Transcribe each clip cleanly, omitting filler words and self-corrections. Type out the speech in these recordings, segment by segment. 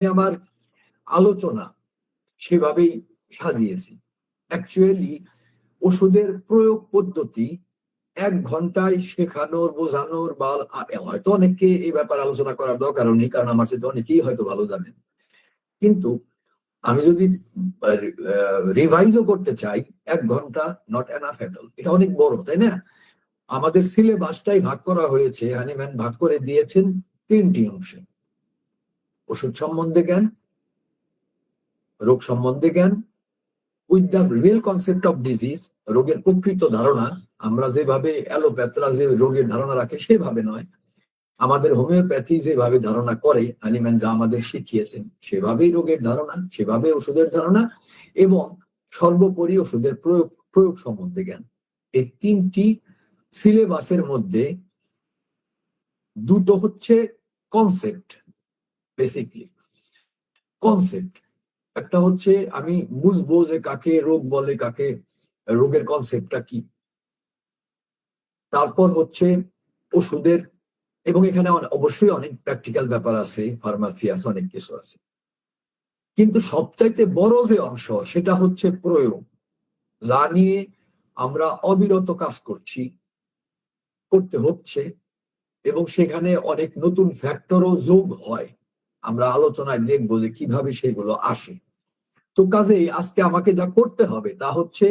আমার আলোচনা সেভাবেই সাজিয়েছি। অ্যাকচুয়ালি ওষুধের প্রয়োগ পদ্ধতি 1 ঘন্টায় শেখানোর, বোঝানোর বা হয়তো অনেককে এই ব্যাপারে আলোচনা করার দরকার নেই, কারণ আমার সাথে অনেকেই হয়তো ভালো জানেন। কিন্তু আমি যদি রিভাইজও করতে চাই, 1 ঘন্টা নট এনাফ এট অল। এটা অনেক বড়, তাই না? আমাদের সিলেবাসটাই ভাগ করা হয়েছে, হানিম্যান ভাগ করে দিয়েছেন 3টি অংশে। ওষুধ সম্বন্ধে জ্ঞান, রোগ সম্বন্ধে জ্ঞান, with the real concept of disease, রোগের প্রকৃত ধারণা। আমরা যেভাবে অ্যালোপ্যাথরা যে রোগের ধারণা রাখে সেভাবে নয়, আমাদের হোমিওপ্যাথি যেভাবে ধারণা করে, হানিম্যান যা আমাদের শিখিয়েছেন সেভাবেই রোগের ধারণা, সেভাবে ওষুধের ধারণা, এবং সর্বোপরি ওষুধের প্রয়োগ প্রয়োগ সম্বন্ধে জ্ঞান। এই 3টি সিলেবাসের মধ্যে 2টো হচ্ছে কনসেপ্ট, বেসিকলি কনসেপ্ট। একটা হচ্ছে আমি বুঝবো যে কাকে রোগ বলে, কাকে রোগের কনসেপ্টটা কি। তারপর হচ্ছে ওষুধের, এবং এখানে অবশ্যই অনেক প্র্যাকটিক্যাল ব্যাপার আছে, ফার্মাসি আছে, অনেক কিছু আছে। কিন্তু সবচাইতে বড় যে অংশ সেটা হচ্ছে প্রয়োগ, যা নিয়ে আমরা অবিরত কাজ করতে হচ্ছে, এবং সেখানে অনেক নতুন ফ্যাক্টরও যোগ হয়। আমরা আলোচনায় দেখবো যে কিভাবে সেগুলো আসে। তো কাজেই আজকে আমাকে যা করতে হবে তা হচ্ছে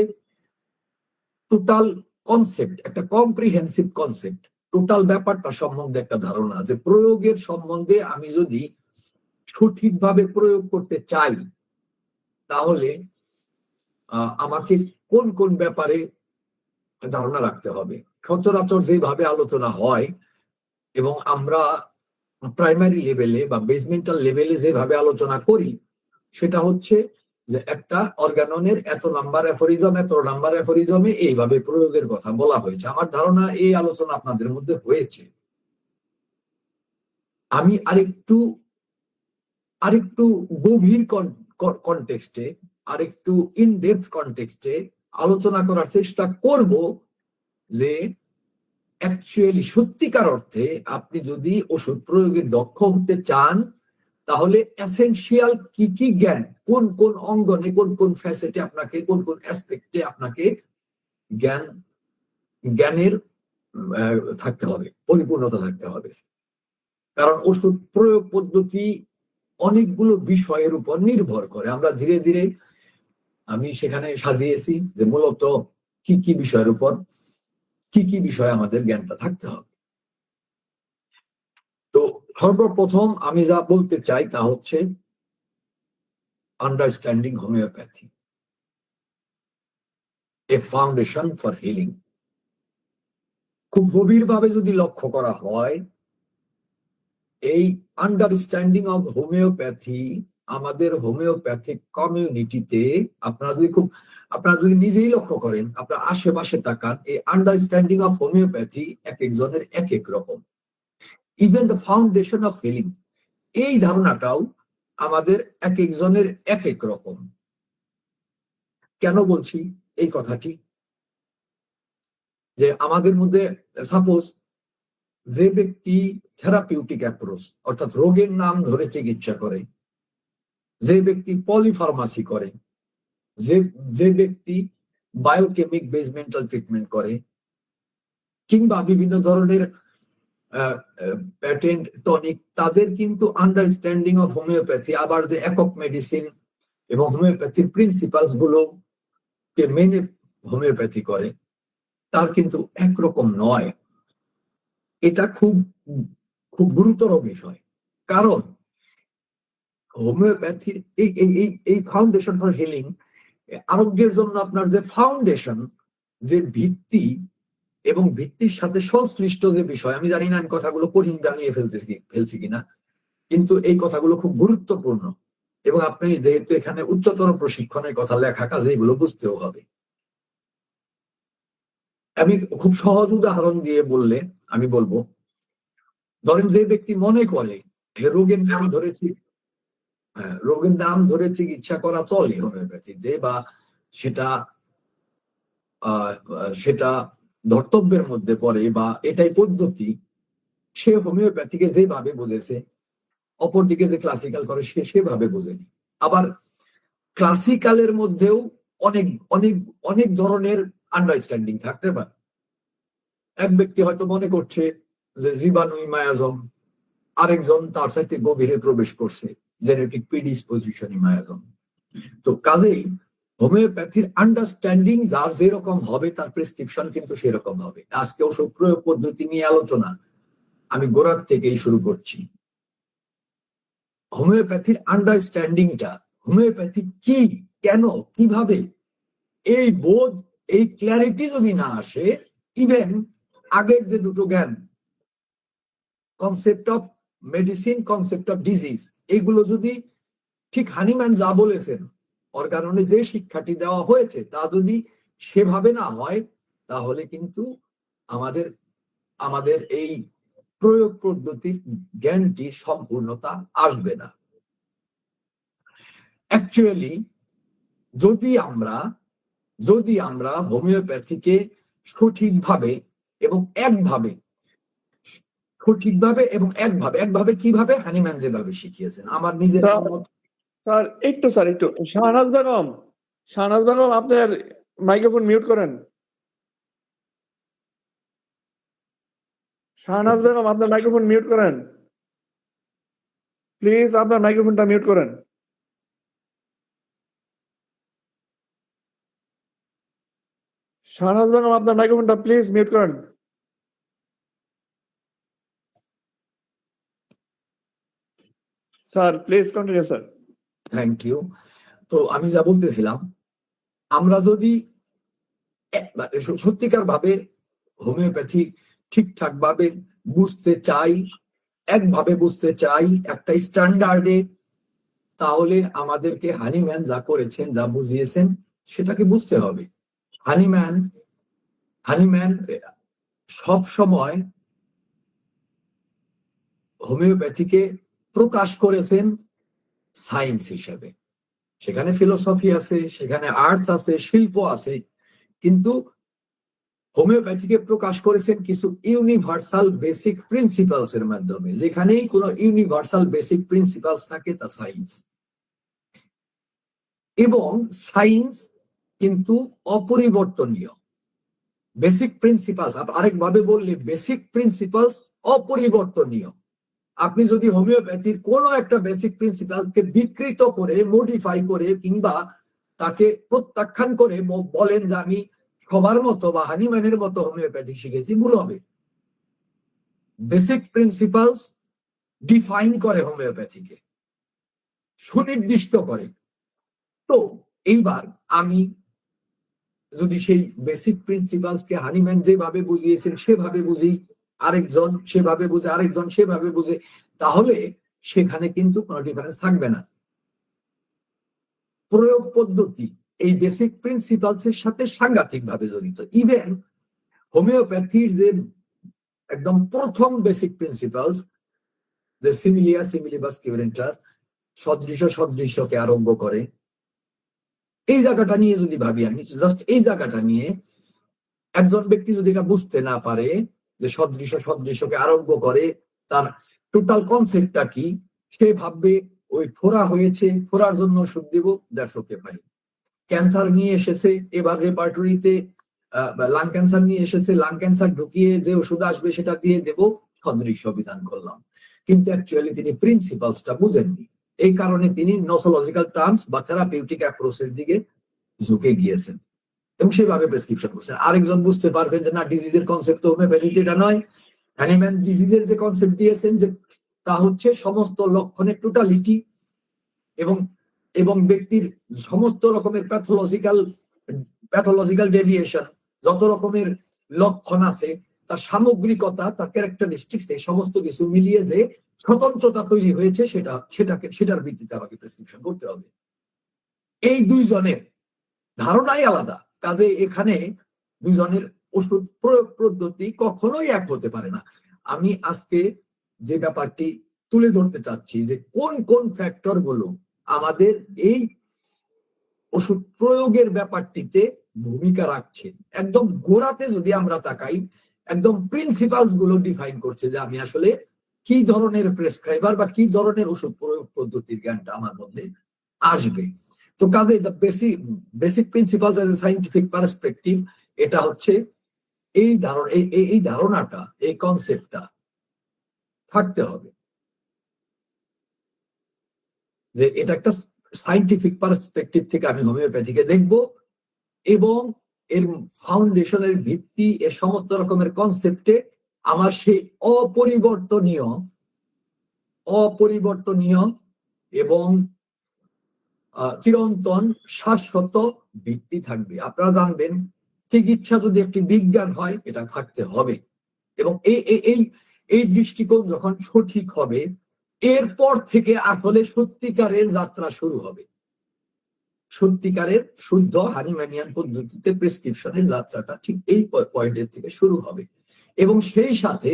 টোটাল কনসেপ্ট, একটা কম্প্রিহেন্সিভ কনসেপ্ট, টোটাল ব্যাপারটা সম্বন্ধে একটা ধারণা, যে প্রয়োগের সম্বন্ধে আমি যদি সঠিকভাবে প্রয়োগ করতে চাই তাহলে আমাকে কোন কোন ব্যাপারে ধারণা রাখতে হবে। সচরাচর যেভাবে আলোচনা হয় এবং আমরা প্রাইমারি লেভেলে বা বেসমেন্টাল লেভেলে যেভাবে আলোচনা করি, সেটা হচ্ছে যে একটা অর্গাননের এত নাম্বার অ্যাফোরিজম, এত নাম্বার অ্যাফোরিজমে এইভাবে প্রয়োগের কথা বলা হয়েছে। আমার ধারণা এই আলোচনা আপনাদের মধ্যে হয়েছে। আমি আরেকটু গভীর কনটেক্সটে, আরেকটু ইন ডেপথ কনটেক্সটে আলোচনা করার চেষ্টা করব যে অ্যাকচুয়ালি সত্যিকার অর্থে আপনি যদি ওষুধ প্রয়োগে দক্ষ হতে চান তাহলে এসেনশিয়াল কি কি জ্ঞান, কোন কোন অঙ্গনে, কোন কোন ফ্যাসেটে আপনাকে, কোন কোন অ্যাসপেক্টে আপনাকে জ্ঞানের থাকতে হবে, পরিপূর্ণতা থাকতে হবে। কারণ ওষুধ প্রয়োগ পদ্ধতি অনেকগুলো বিষয়ের উপর নির্ভর করে। আমরা ধীরে ধীরে, আমি সেখানে সাজিয়েছি যে মূলত কি কি বিষয়ের উপর, কি কি বিষয়ে আমাদের জ্ঞানটা থাকতে হবে। তো সর্বপ্রথম আমি যা বলতে চাই তা হচ্ছে understanding homeopathy, A foundation for healing. খুব গভীরভাবে যদি লক্ষ্য করা হয়, এই আন্ডারস্ট্যান্ডিং অফ হোমিওপ্যাথি আমাদের হোমিওপ্যাথিক কমিউনিটিতে, আপনারা যদি নিজেই লক্ষ্য করেন, আপনার আশেপাশে তাকান, এই আন্ডারস্ট্যান্ডিং অফ হোমিওপ্যাথি এক একজনের এক এক রকম। Even the foundation of healing, এই ধারণাটাও আমাদের এক একজনের এক এক রকম। কেন বলছি এই কথাটি? যে আমাদের মধ্যে সাপোজ যে ব্যক্তি থেরাপিউটিক অ্যাপ্রোচ, অর্থাৎ রোগের নাম ধরে চিকিৎসা করে, যে ব্যক্তি পলিফার্মাসি করে, যে ব্যক্তি বায়োকেমিক বেসমেন্টাল ট্রিটমেন্ট করে, কিংবা বিভিন্ন ধরনের প্যাটেন্ট টনিক, তাদের কিন্তু আন্ডারস্ট্যান্ডিং অফ হোমিওপ্যাথি, আবার যে একক মেডিসিন এবং হোমিওপ্যাথির প্রিন্সিপালস গুলোকে মেনে হোমিওপ্যাথি করে, তার কিন্তু একরকম নয়। এটা খুব খুব গুরুতর বিষয়। কারণ হোমিওপ্যাথির এই ফাউন্ডেশন ফর হিলিং, আরোগ্যের জন্য আপনার যে ফাউন্ডেশন, যে ভিত্তি, এবং ভিত্তির সাথে সংশ্লিষ্ট যে বিষয়, আমি জানি না আমি কথাগুলো কঠিন জানিয়ে ফেলছি কিনা, কিন্তু এই কথাগুলো খুব গুরুত্বপূর্ণ। এবং আপনি যেহেতু এখানে উচ্চতর প্রশিক্ষণের কথা লেখা, কাজে এগুলো বুঝতেও হবে। আমি খুব সহজ উদাহরণ দিয়ে বললে আমি বলবো, ধরেন যে ব্যক্তি মনে করে যে রোগের নাম ধরে চিকিৎসা করা চলে হোমিওপ্যাথিতে, বা সেটা সেটা ধর্তব্যের মধ্যে পড়ে, বা এটাই পদ্ধতি, সে হোমিওপ্যাথিকে যেভাবে বুঝেছে অপরদিকে যে ক্লাসিক্যাল করে সে সেভাবে বোঝেনি। আবার ক্লাসিক্যালের মধ্যেও অনেক অনেক অনেক ধরনের আন্ডারস্ট্যান্ডিং থাকতে পারে। এক ব্যক্তি হয়তো মনে করছে যে জীবাণুই মায়াজম, আরেকজন তার সাথে গভীরে প্রবেশ করছে, জেনেটিক প্রিডিসপোজিশনই মায়াজম। তো কাজেই হোমিওপ্যাথির আন্ডারস্ট্যান্ডিং যার যেরকম হবে তার প্রেসক্রিপশন কিন্তু সেরকম হবে। আজকে ওষুধ প্রয়োগ পদ্ধতি নিয়ে আলোচনা আমি গোড়ার থেকেই শুরু করছি। হোমিওপ্যাথির আন্ডারস্ট্যান্ডিংটা, হোমিওপ্যাথি কি, কেন, কিভাবে, এই বোধ, এই ক্ল্যারিটি যদি না আসে, ইভেন আগের যে দুটো জ্ঞান, concept of medicine, concept of disease, এগুলো যদি ঠিক হানিম্যান যা বলেছেন ওর কারণে যে শিক্ষাটি দেওয়া হয়েছে তা যদি সেভাবে না হয়, তাহলে কিন্তু আমাদের আমাদের এই প্রয়োগ পদ্ধতির জ্ঞানটি সম্পূর্ণতা আসবে না। অ্যাকচুয়ালি যদি আমরা হোমিওপ্যাথিকে সঠিকভাবে এবং একভাবে একভাবে কিভাবে হানিম্যান যেভাবে শিখিয়েছেন, আমার নিজের স্যার একটু শাহনাজ বেগম আপনার মাইক্রোফোন মিউট করেন। শাহনাজ বেগম আপনার মাইক্রোফোন মিউট করেন প্লিজ, আপনার মাইক্রোফোনটা মিউট করেন। শাহনাজ বেগম আপনার মাইক্রোফোনটা প্লিজ মিউট করেন। Sir please continue sir. Thank you. তো আমি যা বলতেছিলাম, আমরা যদি সত্যিকার ভাবে হোমিওপ্যাথি ঠিকঠাক ভাবে বুঝতে চাই, একভাবে বুঝতে চাই, একটা স্ট্যান্ডার্ডে, তাহলে আমাদেরকে হানিম্যান যা করেছেন, যা বুঝিয়েছেন সেটাকে বুঝতে হবে। হানিম্যান সব সময় হোমিওপ্যাথিকে প্রকাশ করেছেন সায়েন্স হিসেবে। সেখানে ফিলোসফি আছে, সেখানে আর্টস আছে, শিল্প আছে, কিন্তু হোমিওপ্যাথিকে প্রকাশ করেছেন কিছু ইউনিভার্সাল বেসিক প্রিন্সিপালস এর মাধ্যমে। যেখানেই কোনো ইউনিভার্সাল বেসিক প্রিন্সিপালস থাকে তা সায়েন্স। এবং সায়েন্স কিন্তু অপরিবর্তনীয়। বেসিক প্রিন্সিপালস, আরেকভাবে বললে বেসিক প্রিন্সিপালস অপরিবর্তনীয়। আপনি যদি হোমিওপ্যাথির কোনো একটা বেসিক প্রিন্সিপালকে বিকৃত করে, মডিফাই করে, কিংবা তাকে প্রত্যাখ্যান করে বলেন যে আমি সবার মতো বা হানিম্যানের মতো হোমিওপ্যাথি শিখেছি, ভুল হবে। বেসিক প্রিন্সিপালস ডিফাইন করে হোমিওপ্যাথিকে, সুনির্দিষ্ট করে। তো এইবার আমি যদি সেই বেসিক প্রিন্সিপালসকে হানিম্যান যেভাবে বুঝিয়েছেন সেভাবে বুঝি, আরেকজন সেভাবে বুঝে, আরেকজন সেভাবে বুঝে, তাহলে সেখানে কিন্তু কোনো ডিফারেন্স থাকবে না। প্রয়োগ পদ্ধতি এই বেসিক প্রিন্সিপালস এর সাথে সাংঘাতিক ভাবে জড়িত। ইভেন হোমিওপ্যাথির যে একদম প্রথম বেসিক প্রিন্সিপালস, যে সিমিলিয়া সিমিলিবাস কিউরেন্টার, সদৃশকে আরম্ভ করে, এই জায়গাটা নিয়ে যদি ভাবি, আমি জাস্ট এই জায়গাটা নিয়ে, একজন ব্যক্তি যদি এটা বুঝতে না পারে যে সদৃশকে আরম্ভ করে, তার টোটাল কনসেপ্টটা কি, সে ভাববে ওই ফোড়া হয়েছে, ফোড়ার জন্য ওষুধ দেব, দ্যাটস ওকে ফাইন। ক্যান্সার নিয়ে এসেছে, এবার রেপার্টরিতে লাং ক্যান্সার নিয়ে এসেছে, লাং ক্যান্সার ঢুকিয়ে যে ওষুধ আসবে সেটা দিয়ে দেব, সদৃশ বিধান করলাম। কিন্তু অ্যাকচুয়ালি তিনি প্রিন্সিপালসটা বুঝেননি। এই কারণে তিনি নোসোলজিক্যাল টার্মস বা থেরাপিউটিক অ্যাপ্রোচের দিকে ঝুঁকে গিয়েছেন এবং সেভাবে প্রেসক্রিপশন করছেন। আরেকজন বুঝতে পারবেন যে না, ডিজিজের কনসেপ্ট তো হোমিওপ্যাথিতে এটা নয়। হ্যানিম্যান ডিজিজের যে কনসেপ্ট দিয়েছেন, যে তা হচ্ছে সমস্ত লক্ষণের টোটালিটি এবং এবং ব্যক্তির সমস্ত রকমের প্যাথোলজিক্যাল ডেভিয়েশন, যত রকমের লক্ষণ আছে তার সামগ্রিকতা, তার ক্যারেক্টারিস্টিক্স, এই সমস্ত কিছু মিলিয়ে যে স্বতন্ত্রতা তৈরি হয়েছে, সেটার ভিত্তিতে আমাকে প্রেসক্রিপশন করতে হবে। এই দুইজনের ধারণাই আলাদা, কাজে এখানে দুইজনের ওষুধ প্রয়োগ পদ্ধতি কখনোই এক হতে পারে না। আমি আজকে যে ব্যাপারটি তুলে ধরতে চাচ্ছি, যে কোন কোন ফ্যাক্টর গুলো আমাদের এই ওষুধ প্রয়োগের ব্যাপারটিতে ভূমিকা রাখছে। একদম গোড়াতে যদি আমরা তাকাই, একদম প্রিন্সিপালস গুলো ডিফাইন করছে যে আমি আসলে কি ধরনের প্রেসক্রাইবার বা কি ধরনের ওষুধ প্রয়োগ পদ্ধতির জ্ঞানটা আমার মধ্যে আসবে। তো কাজে বেসিক প্রিন্সিপাল সাইন্টিফিক পার্সপেক্টিভ, এটা হচ্ছে এই ধারণাটা, এই কনসেপ্টটা থাকতে হবে যে এটা একটা সাইন্টিফিক পার্সপেক্টিভ থেকে আমি হোমিওপ্যাথিকে দেখব, এবং এর ফাউন্ডেশনের ভিত্তি, এর সমস্ত রকমের কনসেপ্টে আমার সেই অপরিবর্তনীয় এবং চিরন্তন শাশ্বত ভিত্তি থাকবে। আপনারা জানবেন, চিকিৎসা যদি একটি বিজ্ঞান হয়, এটা থাকতে হবে। এবং এই দৃষ্টিকোণ যখন সঠিক হবে, এরপর থেকে আসলে সত্যিকারের যাত্রা শুরু হবে। সত্যিকারের শুদ্ধ হানিম্যানিয়ান পদ্ধতিতে প্রেসক্রিপশনের যাত্রাটা ঠিক এই পয়েন্টের থেকে শুরু হবে। এবং সেই সাথে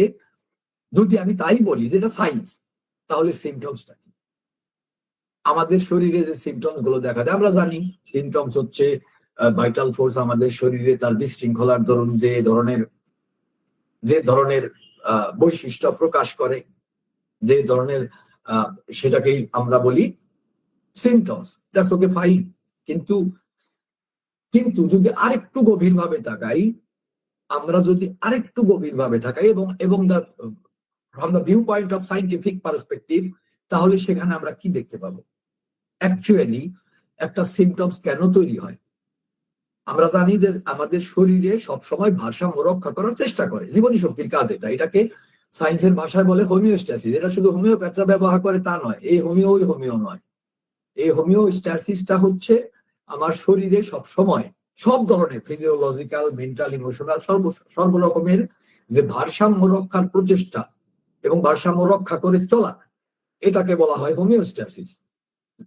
যদি আমি তাই বলি যেটা সায়েন্স, তাহলে সিমটমসটা কি? আমাদের শরীরে যে সিমটমস গুলো দেখা যায়, আমরা জানি সিমটমস হচ্ছে ভাইটাল ফোর্স আমাদের শরীরে তার বিশৃঙ্খলার দরুন যে ধরনের বৈশিষ্ট্য প্রকাশ করে, যে ধরনের সেটাকেই আমরা বলি সিমটমস। That's okay, fine. কিন্তু যদি আরেকটু গভীরভাবে তাকাই, এবং from the view point of scientific perspective, তাহলে সেখানে আমরা কি দেখতে পাবো? অ্যাকচুয়ালি একটা সিমটমস কেন তৈরি হয়? আমরা জানি যে আমাদের শরীরে সবসময় ভারসাম্য রক্ষা করার চেষ্টা করে, জীবনী শক্তির কাজ এটাকে সায়েন্সের ভাষায় বলে হোমিওস্ট্যাসিস। এটা শুধু হোমিওপ্যাথরা ব্যবহার করে তা নয়, এই হোমিও নয়। এই হোমিওস্ট্যাসিসটা হচ্ছে আমার শরীরে সবসময় সব ধরনের ফিজিওলজিক্যাল, মেন্টাল, ইমোশনাল, সর্বরকমের যে ভারসাম্য রক্ষার প্রচেষ্টা এবং ভারসাম্য রক্ষা করে চলা, এটাকে বলা হয় হোমিওস্ট্যাসিস।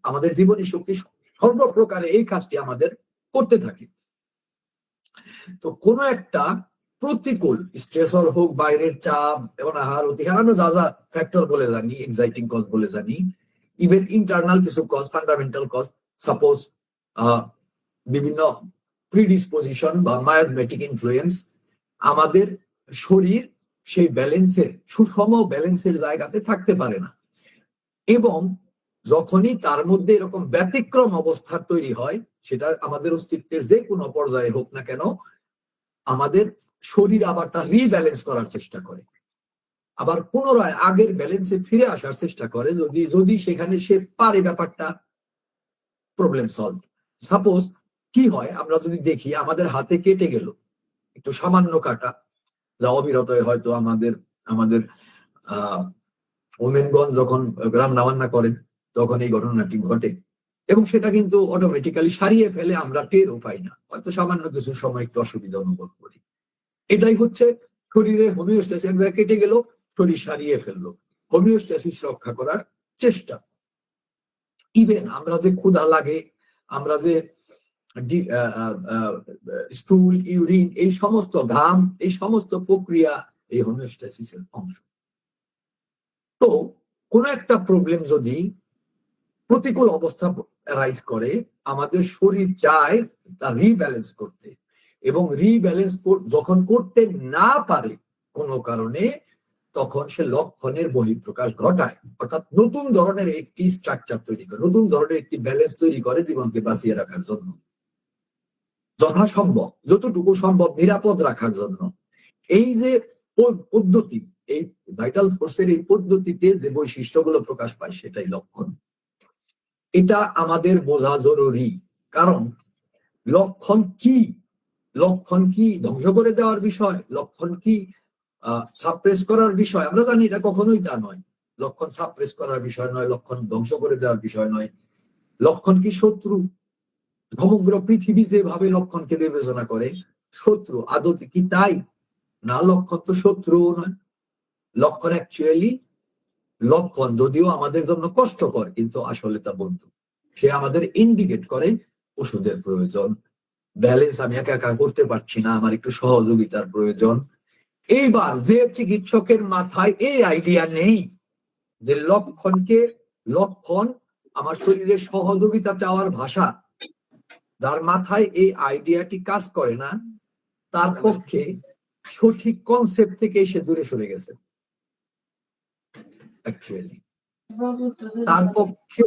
আমাদের জীবনী শক্তি সর্বপ্রকারে এই কাজটি আমাদের করতে থাকে। তো কোনো একটা প্রতিকূল স্ট্রেসর হোক, বাইরের চাপ, অনাহার, অতিহার, আমরা যা ফ্যাক্টর বলে জানি, এক্সাইটিং কজ বলে জানি, ইভেন ইন্টারনাল কিছু কজ, ফান্ডামেন্টাল কজ, সাপোজ বিভিন্ন প্রিডিসপোজিশন বা মায়োমেটিক ইনফ্লুয়েন্স, আমাদের শরীর সেই সুষম ব্যালেন্সের জায়গাতে থাকতে পারে না। এবং যখনই তার মধ্যে এরকম ব্যতিক্রম অবস্থার তৈরি হয়, সেটা আমাদের অস্তিত্বের যে কোনো পর্যায়ে হোক না কেন, আমাদের শরীর আবার তার রিব্যালেন্স করার চেষ্টা করে, আবার পুনরায় আগের ব্যালেন্সে ফিরে আসার চেষ্টা করে, যদি সেখানে সে পারে ব্যাপারটা প্রবলেম সলভ। সাপোজ কি হয়, আমরা যদি দেখি আমাদের হাতে কেটে গেল, একটু সামান্য কাটা, যা অবিরত হয়তো আমাদের ওমেনগণ যখন গ্রাম রান্না করেন তখন এই ঘটনাটি ঘটে, এবং সেটা কিন্তু অটোমেটিক্যালি সারিয়ে ফেলে, আমরা টেরও পাই না, হয়তো সামান্য কিছু সময় একটু অসুবিধা অনুভব করি। এটাই হচ্ছে শরীরের হোমিওস্ট্যাসিস। এক জায়গায় কেটে গেল, শরীর সারিয়ে ফেললো, হোমিওস্ট্যাসিস রক্ষা করার চেষ্টা। ইভেন আমরা যে ক্ষুধা লাগে, আমরা যে স্টুল, ইউরিন, এই সমস্ত ঘাম, এই সমস্ত প্রক্রিয়া এই হোমিওস্ট্যাসিসের অংশ। তো কোন একটা প্রবলেম যদি প্রতিকূল অবস্থা রাইজ করে, আমাদের শরীর চায় তা রিব্যালেন্স করতে, এবং রিব্যালেন্স যখন করতে না পারে কোনো কারণে, তখন সে লক্ষণের বহিঃপ্রকাশ ঘটায়, অর্থাৎ নতুন ধরনের একটি স্ট্রাকচার তৈরি করে, নতুন ধরনের একটি ব্যালেন্স তৈরি করে জীবনকে বাঁচিয়ে রাখার জন্য, যথাসম্ভব যতটুকু সম্ভব নিরাপদ রাখার জন্য। এই যে পদ্ধতি, এই ভাইটাল ফোর্সের এই পদ্ধতিতে যে বৈশিষ্ট্যগুলো প্রকাশ পায়, সেটাই লক্ষণ। এটা আমাদের বোঝা জরুরি, কারণ লক্ষণ কি ধ্বংস করে দেওয়ার বিষয়, লক্ষণ কি সাপ্রেস করার বিষয়? আমরা জানি এটা কখনোই তা নয়। লক্ষণ সাপ্রেস করার বিষয় নয়, লক্ষণ ধ্বংস করে দেওয়ার বিষয় নয়। লক্ষণ কি শত্রু? সমগ্র পৃথিবী যেভাবে লক্ষণকে বিবেচনা করে শত্রু, আদতে কি তাই? না, লক্ষণ তো শত্রুও নয়। লক্ষণ অ্যাকচুয়ালি, লক্ষণ যদিও আমাদের জন্য কষ্টকর, কিন্তু আসলে তা বন্ধু। সে আমাদের ইন্ডিকেট করে ওষুধের প্রয়োজন, ব্যালেন্স আমি একা একা করতে পারছি না, আমার একটু সহযোগিতার প্রয়োজন। এইবার যে চিকিৎসকের মাথায় এই আইডিয়া নেই যে লক্ষণ আমার শরীরে সহযোগিতা চাওয়ার ভাষা, যার মাথায় এই আইডিয়াটি কাজ করে না, তার পক্ষে সঠিক কনসেপ্ট থেকে সে দূরে সরে গেছে। অ্যাকচুয়ালি তার পক্ষে।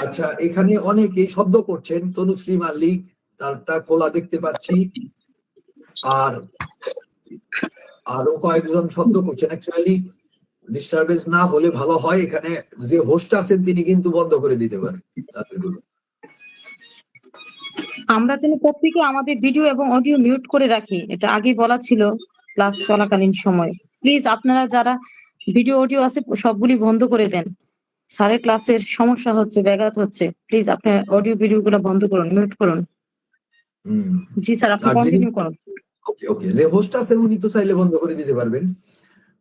আচ্ছা, এখানে অনেকেই শব্দ করছেন, তনুশ্রী মাল্লিক তারটা খোলা দেখতে পাচ্ছি, আর আরো কয়েকজন শব্দ করছেন। অ্যাকচুয়ালি ডিস্টারবেন্স না হলে ভালো হয়, এখানে যে হোস্ট আছেন তিনি কিন্তু বন্ধ করে দিতে পারেন তাদেরগুলো। আমরা যেন প্রত্যেকে আমাদের ভিডিও এবং অডিও মিউট করে রাখি, এটা আগে বলা ছিল ক্লাস চলাকালীন সময়। প্লিজ আপনারা যারা ভিডিও অডিও আছে সবগুলি বন্ধ করে দেন। স্যারের ক্লাসের সমস্যা হচ্ছে, ব্যাঘাত হচ্ছে। প্লিজ আপনার অডিও ভিডিও গুলো বন্ধ করুন, মিউট করুন। জি স্যার, আপনি আর কন্টিনিউ করুন। ওকে ওকে, যে হোস্ট আছেন উনি তো চাইলে বন্ধ করে দিতে পারবেন।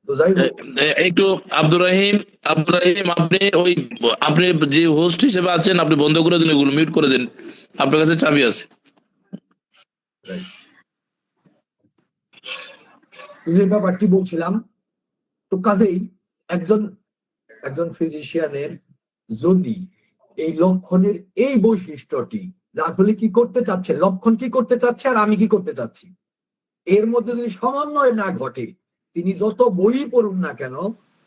তো যাই হোক, একটু আব্দুর রহিম, আপনি যে হোস্ট হিসেবে আছেন আপনি বন্ধ করে দিন, এগুলো মিউট করে দিন, আপনার কাছে চাবি আছে। যে ব্যাপারটি বলছিলাম, তো কাজেই একজন ফিজিশিয়ানের যদি এই লক্ষণের এই বৈশিষ্ট্যটি, আসলে কি করতে চাচ্ছে, লক্ষণ কি করতে চাচ্ছে আর আমি কি করতে চাচ্ছি, এর মধ্যে যদি সমন্বয় না ঘটে, তিনি যত বই পড়ুন না কেন,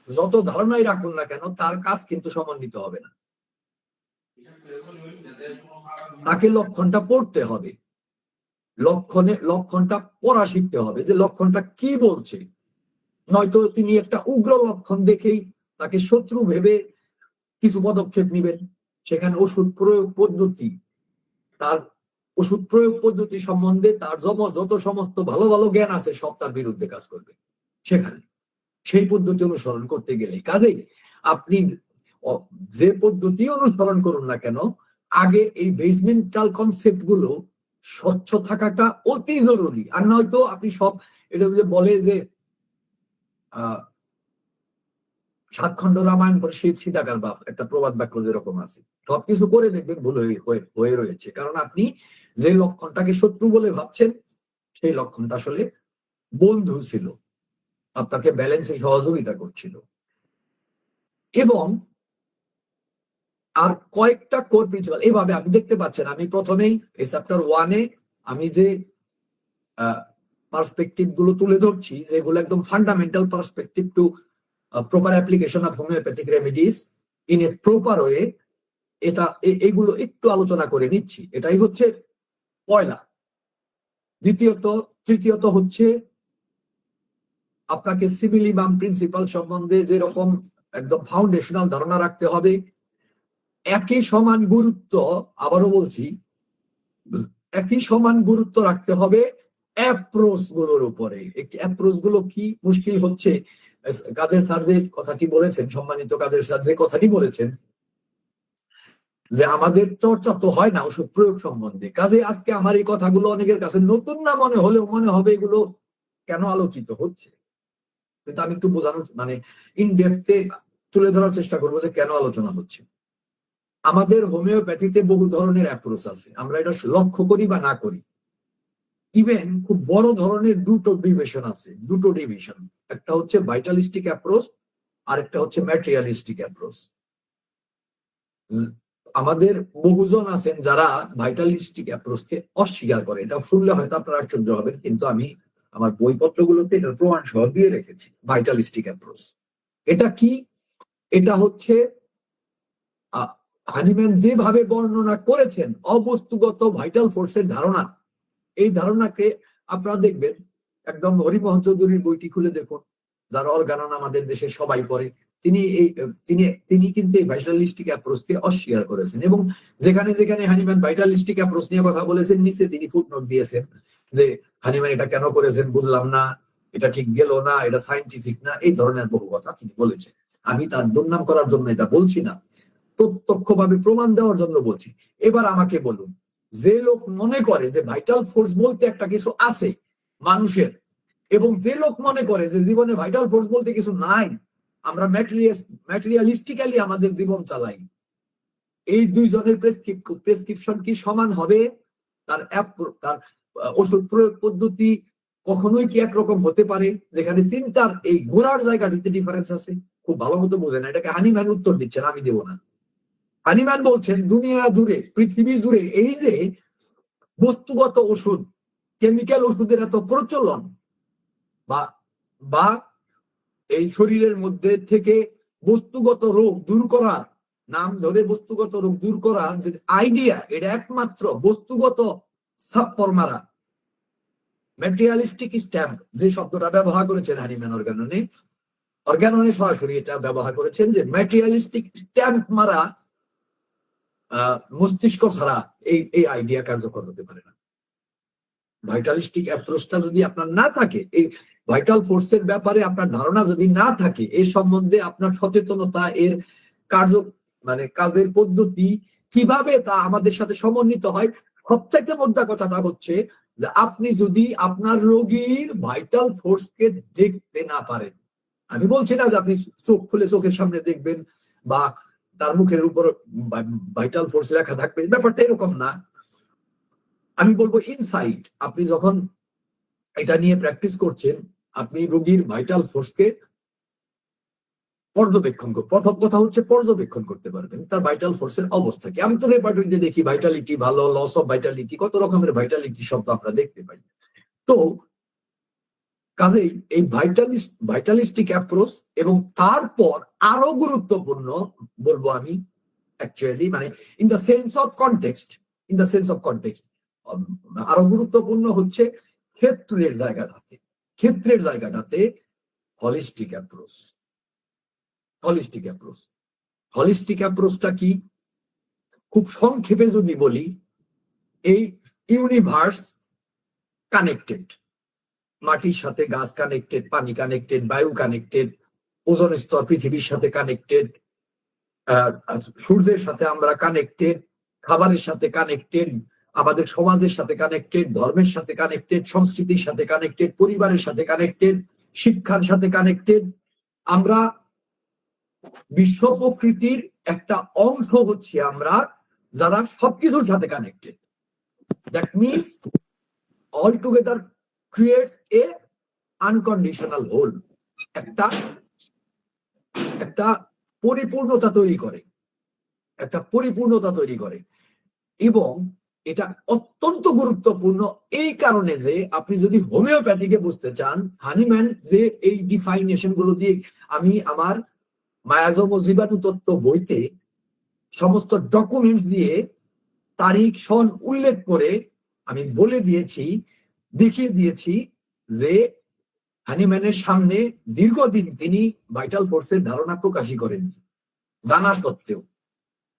যত ধারণাই রাখুন না কেন, তার কাজ কিন্তু সমন্বিত হবে না। তাকে লক্ষণটা পড়তে হবে, লক্ষণটা পড়া শিখতে হবে, যে লক্ষণটা কি বলছে। নয়তো তিনি একটা উগ্র লক্ষণ দেখেই তাকে শত্রু ভেবে কিছু পদক্ষেপ নেবেন। সেখানে ওষুধ প্রয়োগ পদ্ধতি, তার ওষুধ প্রয়োগ পদ্ধতি সম্বন্ধে তার যত সমস্ত ভালো ভালো জ্ঞান আছে সব তার বিরুদ্ধে কাজ করবে সেখানে, সেই পদ্ধতি অনুসরণ করতে গেলে। কাজেই আপনি যে পদ্ধতি অনুসরণ করুন না কেন, আগে এই বেসমেন্টাল কনসেপ্ট গুলো স্বচ্ছ থাকাটা অতি জরুরি। আর নয়তো আপনি সব, এটা যে বলে যে সাতখণ্ড রামায়ণ করে শীত সীতাকার বাপ, একটা প্রবাদ বাক্য যেরকম আছে, সবকিছু করে দেখবেন ভুল হয়ে রয়েছে। কারণ আপনি যে লক্ষণটাকে শত্রু বলে ভাবছেন, সেই লক্ষণটা আসলে বন্ধু ছিল, আপনাকে ব্যালেন্সে সহযোগিতা করছিল। এবং আর কয়েকটা কোর প্রিন্সিপাল এভাবে আপনি দেখতে পাচ্ছেন। আমি প্রথমেই এই চ্যাপ্টার 1-এ আমি যে পার্সপেক্টিভ গুলো তুলে ধরছি, যেগুলো একদম fundamental perspective to proper application of homeopathic remedies in a proper way, এগুলো একটু আলোচনা করে নিচ্ছি। এটাই হচ্ছে পয়লা। তৃতীয়ত হচ্ছে আপনাকে সিভিলিবাম প্রিন্সিপাল সম্বন্ধে যেরকম একদম ফাউন্ডেশনাল ধারণা রাখতে হবে, একই সমান গুরুত্ব, আবারও বলছি, একই সমান গুরুত্ব রাখতে হবে অ্যাপ্রোচ গুলোর উপরে। অ্যাপ্রোচ গুলো কি মুশকিল হচ্ছে, কাদের স্যার যে কথাটি বলেছেন, সম্মানিত কাদের স্যার যে কথাটি বলেছেন, যে আমাদের চর্চা তো হয় না ওষুধ প্রয়োগ সম্বন্ধে। কাজে আজকে আমার এই কথাগুলো অনেকের কাছে নতুন না মনে হলেও মনে হবে এগুলো কেন আলোচিত হচ্ছে, কিন্তু আমি একটু বোঝানোর মানে ইন ডেপথে তুলে ধরার চেষ্টা করবো যে কেন আলোচনা হচ্ছে। আমাদের হোমিওপ্যাথিতে বহু ধরনের অ্যাপ্রোচ আছে, আমরা এটা লক্ষ্য করি বা না করি। ইভেন খুব বড় ধরনের দুটো ডিভিশন, একটা হচ্ছে ভাইটালিস্টিক অ্যাপ্রোচ আর একটা হচ্ছে ম্যাটেরিয়ালিস্টিক অ্যাপ্রোচ। আমাদের বহুজন আছেন যারা ভাইটালিস্টিক অ্যাপ্রোচকে অস্বীকার করে। এটা শুনলে হয়তো আপনারা আশ্চর্য হবেন, কিন্তু আমি আমার বইপত্রগুলোতে এটার প্রমাণ সহ দিয়ে রেখেছি। ভাইটালিস্টিক অ্যাপ্রোচ এটা কি? এটা হচ্ছে হানিম্যান যেভাবে বর্ণনা করেছেন অবস্তুগত ভাইটাল ফোর্সের ধারণা, এই ধারণাকে আপনারা দেখবেন একদম হরিমোহন চৌধুরীর বইটি খুলে দেখুন, যার অর্গানন আমাদের দেশে সবাই পড়ে। তিনি কিন্তু এই ভাইটালিস্টিক অ্যাপ্রোচকে অস্বীকার করেছেন, এবং যেখানে যেখানে হানিম্যান ভাইটালিস্টিক অ্যাপ্রোচ নিয়ে কথা বলেছেন নিচে তিনি ফুটনোট দিয়েছেন যে হানিম্যান এটা কেন করেছেন বুঝলাম না, এটা ঠিক গেল না, এটা সায়েন্টিফিক না, এই ধরনের বহু কথা তিনি বলেছেন। আমি তার দুর্নাম করার জন্য এটা বলছি না, প্রত্যক্ষভাবে প্রমাণ দেওয়ার জন্য বলছি। এবার আমাকে বলুন, যে লোক মনে করে যে ভাইটাল ফোর্স বলতে একটা কিছু আছে মানুষের, এবং যে লোক মনে করে যে জীবনে ভাইটাল ফোর্স বলতে কিছু নাই, আমরা ম্যাটেরিয়ালিস্টিক্যালি আমাদের জীবন চালাই, এই দুইজনের প্রেসক্রিপশন কি সমান হবে? তার ওষুধ প্রয়োগ পদ্ধতি কখনোই কি একরকম হতে পারে? যেখানে চিন্তার এই ঘোরার জায়গাটিতে ডিফারেন্স আছে, খুব ভালো মতো বোঝে না। এটাকে হানিম্যান উত্তর দিচ্ছেন, আমি দেব না। হানিম্যান বলছেন দুনিয়া জুড়ে, পৃথিবী জুড়ে এই যে বস্তুগত ওষুধ, কেমিক্যাল ওষুধের এত প্রচলন বা এই শরীরের মধ্যে থেকে বস্তুগত রোগ দূর করার নাম ধরে বস্তুগত রোগ দূর করার যে আইডিয়া, এটা একমাত্র বস্তুগত সাপ্পর মারা ম্যাটেরিয়ালিস্টিক স্ট্যাম্প যে শব্দটা ব্যবহার করেছেন হানিম্যান অর্গাননে সরাসরি এটা ব্যবহার করেছেন যে ম্যাটেরিয়ালিস্টিক স্ট্যাম্প মারা মস্তিষ্ক ছাড়া এই আইডিয়া কার্যকর হতে পারে না। ভাইটালিস্টিক অ্যাপ্রোচটা যদি আপনার না থাকে, এই ভাইটাল ফোর্সের ব্যাপারে আপনার ধারণা যদি না থাকে, এর সম্বন্ধে আপনার সচেতনতা, এর কাজের পদ্ধতি কিভাবে তা আমাদের সাথে সমন্বিত হয়, সবথেকে মোদ্দা কথাটা হচ্ছে যে আপনি যদি আপনার রোগীর ভাইটাল ফোর্সকে দেখতে না পারেন, আমি বলছি না যে আপনি চোখ খুলে চোখের সামনে দেখবেন বা তার মুখের উপর ভাইটাল ফোর্স লেখা থাকবে, ব্যাপারটা এরকম না। আমি বলবো ইনসাইট, আপনি যখন এটা নিয়ে প্র্যাকটিস করছেন, আপনি রোগীর ভাইটাল ফোর্সকে প্রথম কথা হচ্ছে পর্যবেক্ষণ করতে পারবেন তার ভাইটাল ফোর্সের অবস্থাকে। আমি তো রেপার্টরিতে দেখি ভাইটালিটি ভালো, লস অফ ভাইটালিটি, কত রকমের ভাইটালিটি শব্দ আমরা দেখতে পাই। তো কাজেই এই ভাইটালিস্টিক অ্যাপ্রোচ, এবং তারপর আরো গুরুত্বপূর্ণ বলবো আমি actually in the sense of context, আরো গুরুত্বপূর্ণ হচ্ছে ক্ষেত্রের জায়গাটাতে হলিস্টিক অ্যাপ্রোচটা কি? খুব সংক্ষেপে যদি বলি, এই ইউনিভার্স কানেক্টেড, মাটির সাথে গাছ কানেক্টেড, পানি কানেক্টেড, বায়ু কানেক্টেড, ওজোন স্তর পৃথিবীর সাথে কানেক্টেড, সূর্যের সাথে আমরা কানেক্টেড, খাবারের সাথে কানেক্টেড, আমাদের সমাজের সাথে কানেক্টেড, ধর্মের সাথে কানেক্টেড, সংস্কৃতির সাথে কানেক্টেড, পরিবারের সাথে কানেক্টেড, শিক্ষার সাথে কানেক্টেড। আমরা বিশ্ব প্রকৃতির একটা অংশ হচ্ছে আমরা, যারা সবকিছুর সাথে connected. That means all together creates a unconditional whole, একটা পরিপূর্ণতা তৈরি করে। এবং এটা অত্যন্ত গুরুত্বপূর্ণ এই কারণে যে আপনি যদি হোমিওপ্যাথিকে বুঝতে চান, হানিম্যান যে এই ডিফাইনেশন গুলো দিয়ে, আমি আমার মায়াজম ও জীবাণু তত্ত্ব বইতে সমস্ত ডকুমেন্টস দিয়ে তারিখ সন উল্লেখ করে আমি বলে দিয়েছি, দেখিয়ে দিয়েছি যে হানিম্যানের সামনে দীর্ঘদিন তিনি ভাইটাল ফোর্সের ধারণা প্রকাশই করেননি জানা সত্ত্বেও।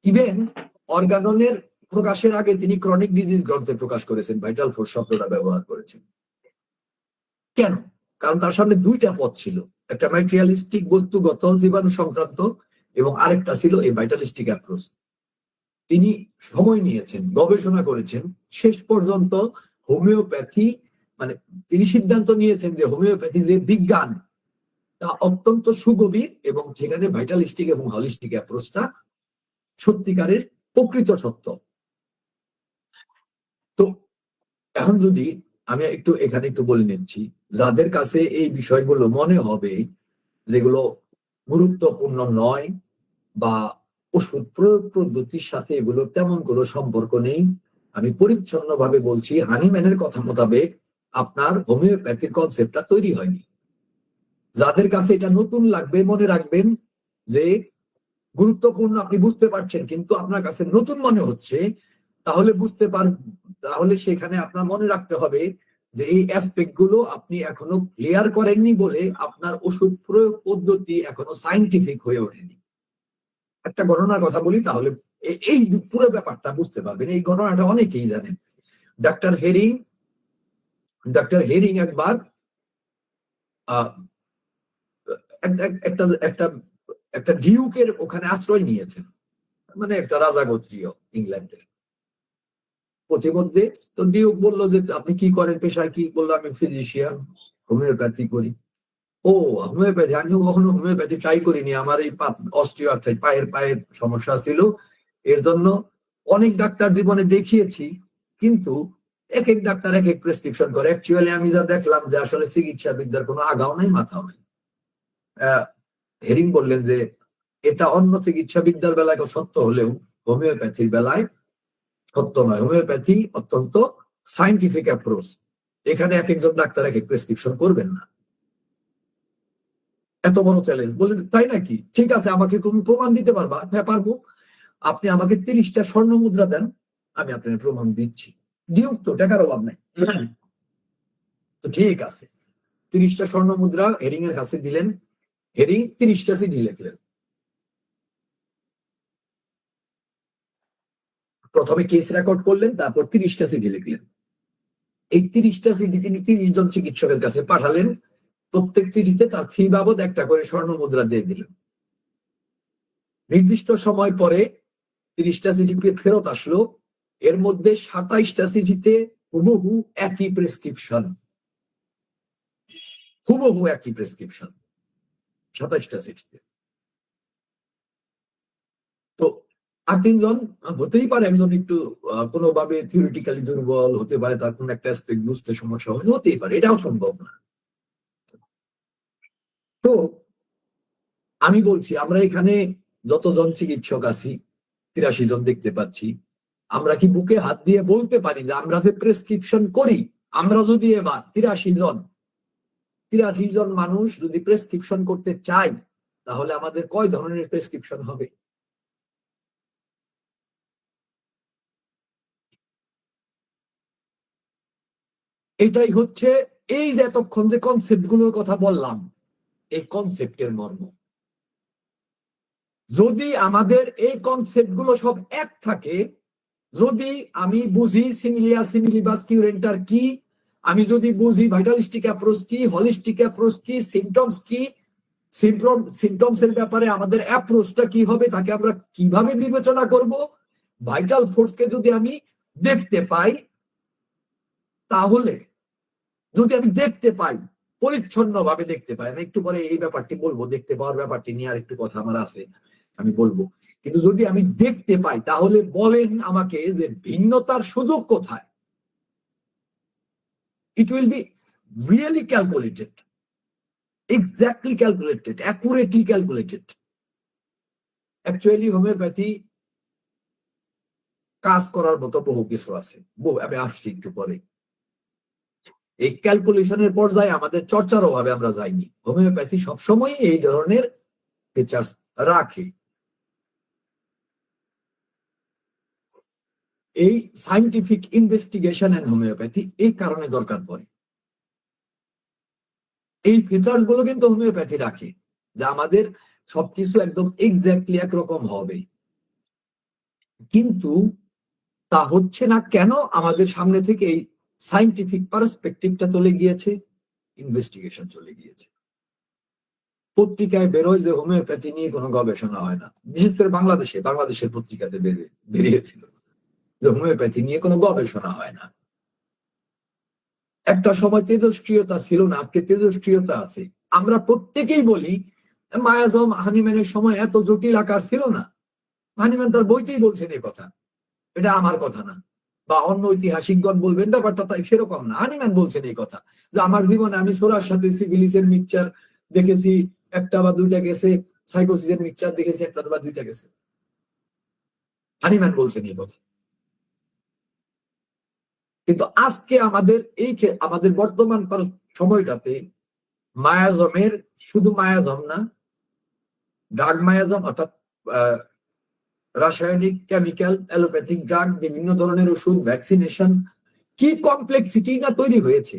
ইভেন অর্গাননের প্রকাশের আগে তিনি ক্রনিক ডিজিজ গ্রন্থে প্রকাশ করেছেন, ভাইটাল ফোর্স শব্দটা ব্যবহার করেছেন। কেন? কারণ তার সামনে দুইটা পথ ছিল, একটা ম্যাটেরিয়ালিস্টিক বস্তুগত জীবাণু সংক্রান্ত, এবং আরেকটা ছিল এই ভাইটালিস্টিক অ্যাপ্রোচ। তিনি সময় নিয়েছেন, গবেষণা করেছেন, শেষ পর্যন্ত হোমিওপ্যাথি তিনি সিদ্ধান্ত নিয়েছেন যে হোমিওপ্যাথি যে বিজ্ঞান তা অত্যন্ত সুগভীর, এবং সেখানে ভাইটালিস্টিক এবং হলিস্টিক অ্যাপ্রোচটা সত্যিকারের প্রকৃত সত্য। তো এখন যদি আমি এখানে একটু বলে নিচ্ছি, যাদের কাছে এই বিষয়গুলো মনে হবে যেগুলো গুরুত্বপূর্ণ নয় বা ওষুধ প্রয়োগ পদ্ধতির সাথে এগুলো তেমন কোনো সম্পর্ক নেই, আমি পরিচ্ছন্নভাবে বলছি, হানিম্যানের কথা মোতাবেক আপনার হোমিওপ্যাথির কনসেপ্টটা তৈরি হয়নি। যাদের কাছে এটা নতুন লাগবে, মনে রাখবেন যে গুরুত্বপূর্ণ আপনি বুঝতে পারছেন কিন্তু আপনার কাছে নতুন মনে হচ্ছে, তাহলে সেখানে আপনার মনে রাখতে হবে যে এই অ্যাসপেক্ট গুলো আপনি এখনো ক্লিয়ার করেননি বলে আপনার ওষুধ প্রয়োগ পদ্ধতি এখনো সায়েন্টিফিক হয়ে ওঠেনি। একটা ঘটনার কথা বলি, তাহলে এই পুরো ব্যাপারটা বুঝতে পারবেন। এই ঘটনাটা অনেকেই জানেন। ডাক্তার হেরিং একবার একটা ডিউকের ওখানে আশ্রয় নিয়েছেন, একটা রাজা গোত্রীয় ইংল্যান্ডের। প্রতিমধ্যে তো ডিউক বললো যে আপনি কি করেন, পেশায় কি? বললো আমি ফিজিশিয়ান, হোমিওপ্যাথি করি। ও হোমিওপ্যাথি? আমি কখনো হোমিওপ্যাথি ট্রাই করিনি, আমার এই অস্টিও আর্থ্রাইটিস, পায়ের সমস্যা ছিল, এর জন্য অনেক ডাক্তার জীবনে দেখিয়েছি, কিন্তু এক এক ডাক্তার এক এক প্রেসক্রিপশন করে। অ্যাকচুয়ালি আমি যা দেখলাম যে আসলে চিকিৎসা বিদ্যার কোনো আগাও নাই, মাথাও নাই। হেরিং বললেন যে এটা অন্য চিকিৎসা বিদ্যার বেলায় সত্য হলেও হোমিওপ্যাথির বেলায় সত্য নয়। হোমিওপ্যাথি অত্যন্ত সায়েন্টিফিক অ্যাপ্রোচ, এখানে এক একজন ডাক্তার এক এক প্রেসক্রিপশন করবেন না। এত বড় চ্যালেঞ্জ বললেন, তাই নাকি? ঠিক আছে, আমাকে তুমি প্রমাণ দিতে পারবা? হ্যাঁ পারবো। আপনি আমাকে 30টা স্বর্ণ মুদ্রা দেন, আমি আপনার প্রমাণ দিচ্ছি। ডিউক তো, টাকার অভাব নাই। তো ঠিক আছে, 30টা স্বর্ণ মুদ্রা হেরিং এর কাছে দিলেন। হেরিং 30টা চিঠি লিখলেন। প্রথমে কেস রেকর্ড করলেন, তারপর 30টা চিঠি লিখলেন। এই 30টা চিঠি তিনি 30 জন চিকিৎসকের কাছে পাঠালেন। প্রত্যেক চিঠিতে তার ফি বাবদ একটা করে স্বর্ণ মুদ্রা দিয়ে দিলেন। নির্দিষ্ট সময় পরে 30টা চিঠি ফেরত আসলো। এর মধ্যে 27টা চিঠিতে হুবহু একই প্রেসক্রিপশন, হুবহু একই প্রেসক্রিপশন 27টা চিঠিতে। তো আর 3 জন হতেই পারে, একজন একটু কোনোভাবে থিওরিটিক্যালি দুর্বল হতে পারে, তার কোন একটা অ্যাসপেক্ট বুঝতে সমস্যা হতেই পারে, এটাও সম্ভব না। তো আমি বলছি, আমরা এখানে যতজন চিকিৎসক আছি 83 জন দেখতে পাচ্ছি, আমরা কি বুকে হাত দিয়ে বলতে পারি যে আমরা যে প্রেসক্রিপশন করি, আমরা যদি এবার 83 জন মানুষ যদি প্রেসক্রিপশন করতে চাই, তাহলে আমাদের কয় ধরনের প্রেসক্রিপশন হবে? এটাই হচ্ছে এই যে এতক্ষণ যে কনসেপ্ট গুলোর কথা বললাম, এই কনসেপ্টের মর্ম। যদি আমাদের এই কনসেপ্ট গুলো সব এক থাকে, যদি আমি বুঝি সিমিলিয়া সিমিলিবাস কিউরেন্টার কি, আমি যদি বুঝি ভাইটালিস্টিক অ্যাপ্রোচ কি, হলিস্টিক অ্যাপ্রোচ কি, সিমটমস কি, সিমটমস এর ব্যাপারে আমাদের অ্যাপ্রোচটা কি হবে, তাকে আমরা কিভাবে বিবেচনা করব, ভাইটাল ফোর্সকে যদি আমি দেখতে পাই, তাহলে যদি আমি দেখতে পাই, পরিচ্ছন্ন ভাবে দেখতে পাই, আমি একটু পরে এই ব্যাপারটি বলবো, দেখতে পাওয়ার ব্যাপারটি নিয়ে আর একটু কথা আমার আছে, আমি বলবো। কিন্তু যদি আমি দেখতে পাই, তাহলে বলেন আমাকে যে ভিন্নতার সুযোগ কোথায়? It will be really calculated, exactly calculated, accurately calculated. Actually homeopathy কাজ করার মতো বহু কিছু আছে, আমি আসছি একটু পরে। এই ক্যালকুলেশনের পর্যায়ে আমাদের চর্চার অভাবে আমরা যাইনি। হোমিওপ্যাথি সবসময় এই ধরনের ফিচার্স রাখে। এই সায়েন্টিফিক ইনভেস্টিগেশন এন্ড হোমিওপ্যাথি এই কারণে দরকার পড়ে। এই ফিচার গুলো কিন্তু হোমিওপ্যাথি রাখে, যে আমাদের সবকিছু একদম এক্স্যাক্টলি একরকম হবে। কিন্তু তা হচ্ছে না কেন? আমাদের সামনে থেকে এই সায়েন্টিফিক পার্সপেক্টিভটা চলে গিয়েছে, ইনভেস্টিগেশন চলে গিয়েছে। পত্রিকায় বেরোয় যে হোমিওপ্যাথি নিয়ে কোনো গবেষণা হয় না, বিশেষ করে বাংলাদেশের পত্রিকাতে বেরিয়েছিল যে হোমিওপ্যাথি নিয়ে কোনো গবেষণা হয় না। একটা সময় তেজস্ক্রিয়তা ছিল না, আজকে তেজস্ক্রিয়তা আছে। আমরা প্রত্যেকেই বলি মায়াজম হানিম্যানের সময় এত জটিল আকার ছিল না। হানিম্যান তার বইতেই বলছেন এই কথা, এটা আমার কথা না, বা অন্য ঐতিহাসিকগণ বলবেন, ব্যাপারটা তাই সেরকম না। হানিম্যান বলছেন এই কথা, যে আমার জীবনে আমি সোরার সাথে সিভিলিসের মিক্সচার দেখেছি, একটা বা দুইটা গেছে, সাইকোসিসের মিক্সচার দেখেছি, একটা বা দুইটা গেছে। হানিম্যান বলছেন এই কথা। কিন্তু আজকে আমাদের বর্তমান সময়টাতে মায়াজমের, শুধু মায়াজম না, ড্রাগ মায়াজম অর্থাৎ রাসায়নিক, কেমিক্যাল, অ্যালোপ্যাথিক ড্রাগ, বিভিন্ন ধরনের ওষুধ, ভ্যাকসিনেশন, কি কমপ্লেক্সিটি না তৈরি হয়েছে।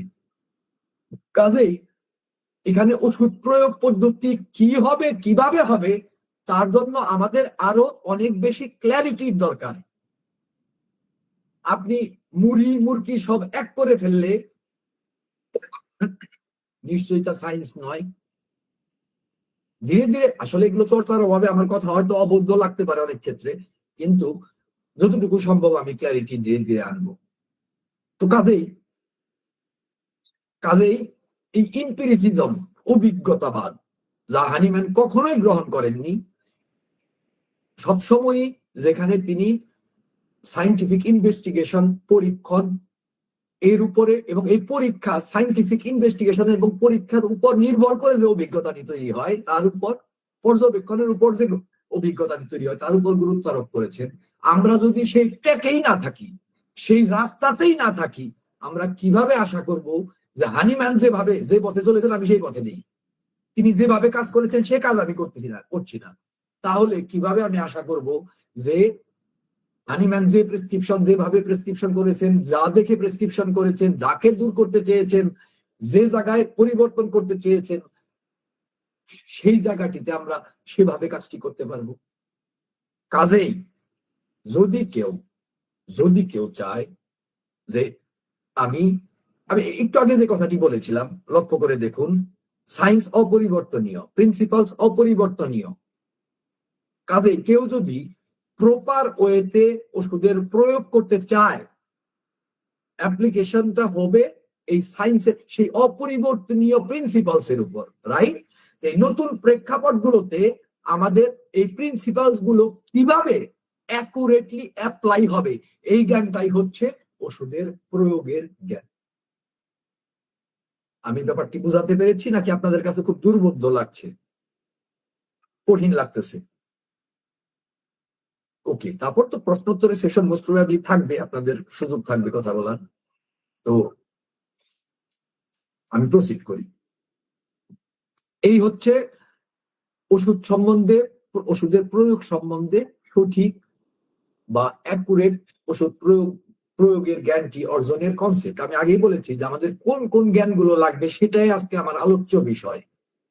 কাজেই এখানে ওষুধ প্রয়োগ পদ্ধতি কি হবে, কিভাবে হবে, তার জন্য আমাদের আরো অনেক বেশি ক্ল্যারিটির দরকার। আপনি মুড়ি মুরগি সব এক করে ফেললে নিশ্চয়ই তা সায়েন্স নয়। ধীরে ধীরে আসলে এগুলো চর্চার অভাবে আমার কথা হয়তো অবৈধ লাগতে পারে অনেক ক্ষেত্রে, কিন্তু যতটুকু সম্ভব আমি ক্ল্যারিটি ধীরে ধীরে আনবো। তো কাজেই এই ইম্পিরিসিজম, অভিজ্ঞতাবাদ, যা হানিম্যান কখনোই গ্রহণ করেননি, সবসময় যেখানে তিনি সায়েন্টিফিক ইনভেস্টিগেশন, পরীক্ষণ এর উপরে, এবং এই পরীক্ষা সায়েন্টিফিক ইনভেস্টিগেশন এবং পরীক্ষার উপর নির্ভর করে যে অভিজ্ঞতাটি তৈরি হয়, তার উপর পর্যবেক্ষণের উপর যে অভিজ্ঞতাটি তৈরি হয়, তার উপর গুরুত্ব আরোপ করেছেন। আমরা যদি সেই ট্র্যাকেই না থাকি, সেই রাস্তাতেই না থাকি, আমরা কিভাবে আশা করব যে হানিম্যান যে পথে চলেছেন আমি সেই পথে নেই? তিনি যেভাবে কাজ করেছেন সে কাজ আমি করছি না, তাহলে কিভাবে আমি আশা করব যে হানিম্যান যেভাবে প্রেসক্রিপশন করেছেন, যা দেখে প্রেসক্রিপশন করেছেন, যাকে দূর করতে চেয়েছেন, যে জায়গায় পরিবর্তন করতে চেয়েছেন, সেই জায়গাটিতে আমরা সেভাবে কাজটি করতে পারবো। কাজেই যদি কেউ চায় যে আমি একটু আগে যে কথাটি বলেছিলাম লক্ষ্য করে দেখুন, সায়েন্স অপরিবর্তনীয়, প্রিন্সিপালস অপরিবর্তনীয়। কাজেই কেউ যদি প্রপার ওয়েতে ওষুধের প্রয়োগ করতে চায়, অ্যাপ্লিকেশনটা হবে এই সায়েন্সের সেই অপরিবর্তনীয় প্রিন্সিপালস এর উপর, রাইট? এই নতুন প্রেক্ষাপট গুলোতে আমাদের এই প্রিন্সিপালস গুলো কিভাবে অ্যাকুরেটলি অ্যাপ্লাই হবে, এই জ্ঞানটাই হচ্ছে ওষুধের প্রয়োগের জ্ঞান। আমি ব্যাপারটি বুঝাতে পেরেছি নাকি আপনাদের কাছে খুব দুর্বোধ্য লাগছে, কঠিন লাগতেছে? ওকে, তারপর তো প্রশ্নোত্তরের সেশন মোস্ট প্রবাবলি থাকবে, আপনাদের সুযোগ থাকবে কথা বলার। তো আমি প্রসিড করি। এই হচ্ছে ওষুধ সম্বন্ধে, ওষুধের প্রয়োগ সম্বন্ধে সঠিক বা অ্যাকুরেট ওষুধ প্রয়োগের জ্ঞানটি অর্জনের কনসেপ্ট। আমি আগেই বলেছি যে আমাদের কোন কোন জ্ঞানগুলো লাগবে সেটাই আজকে আমার আলোচ্য বিষয়।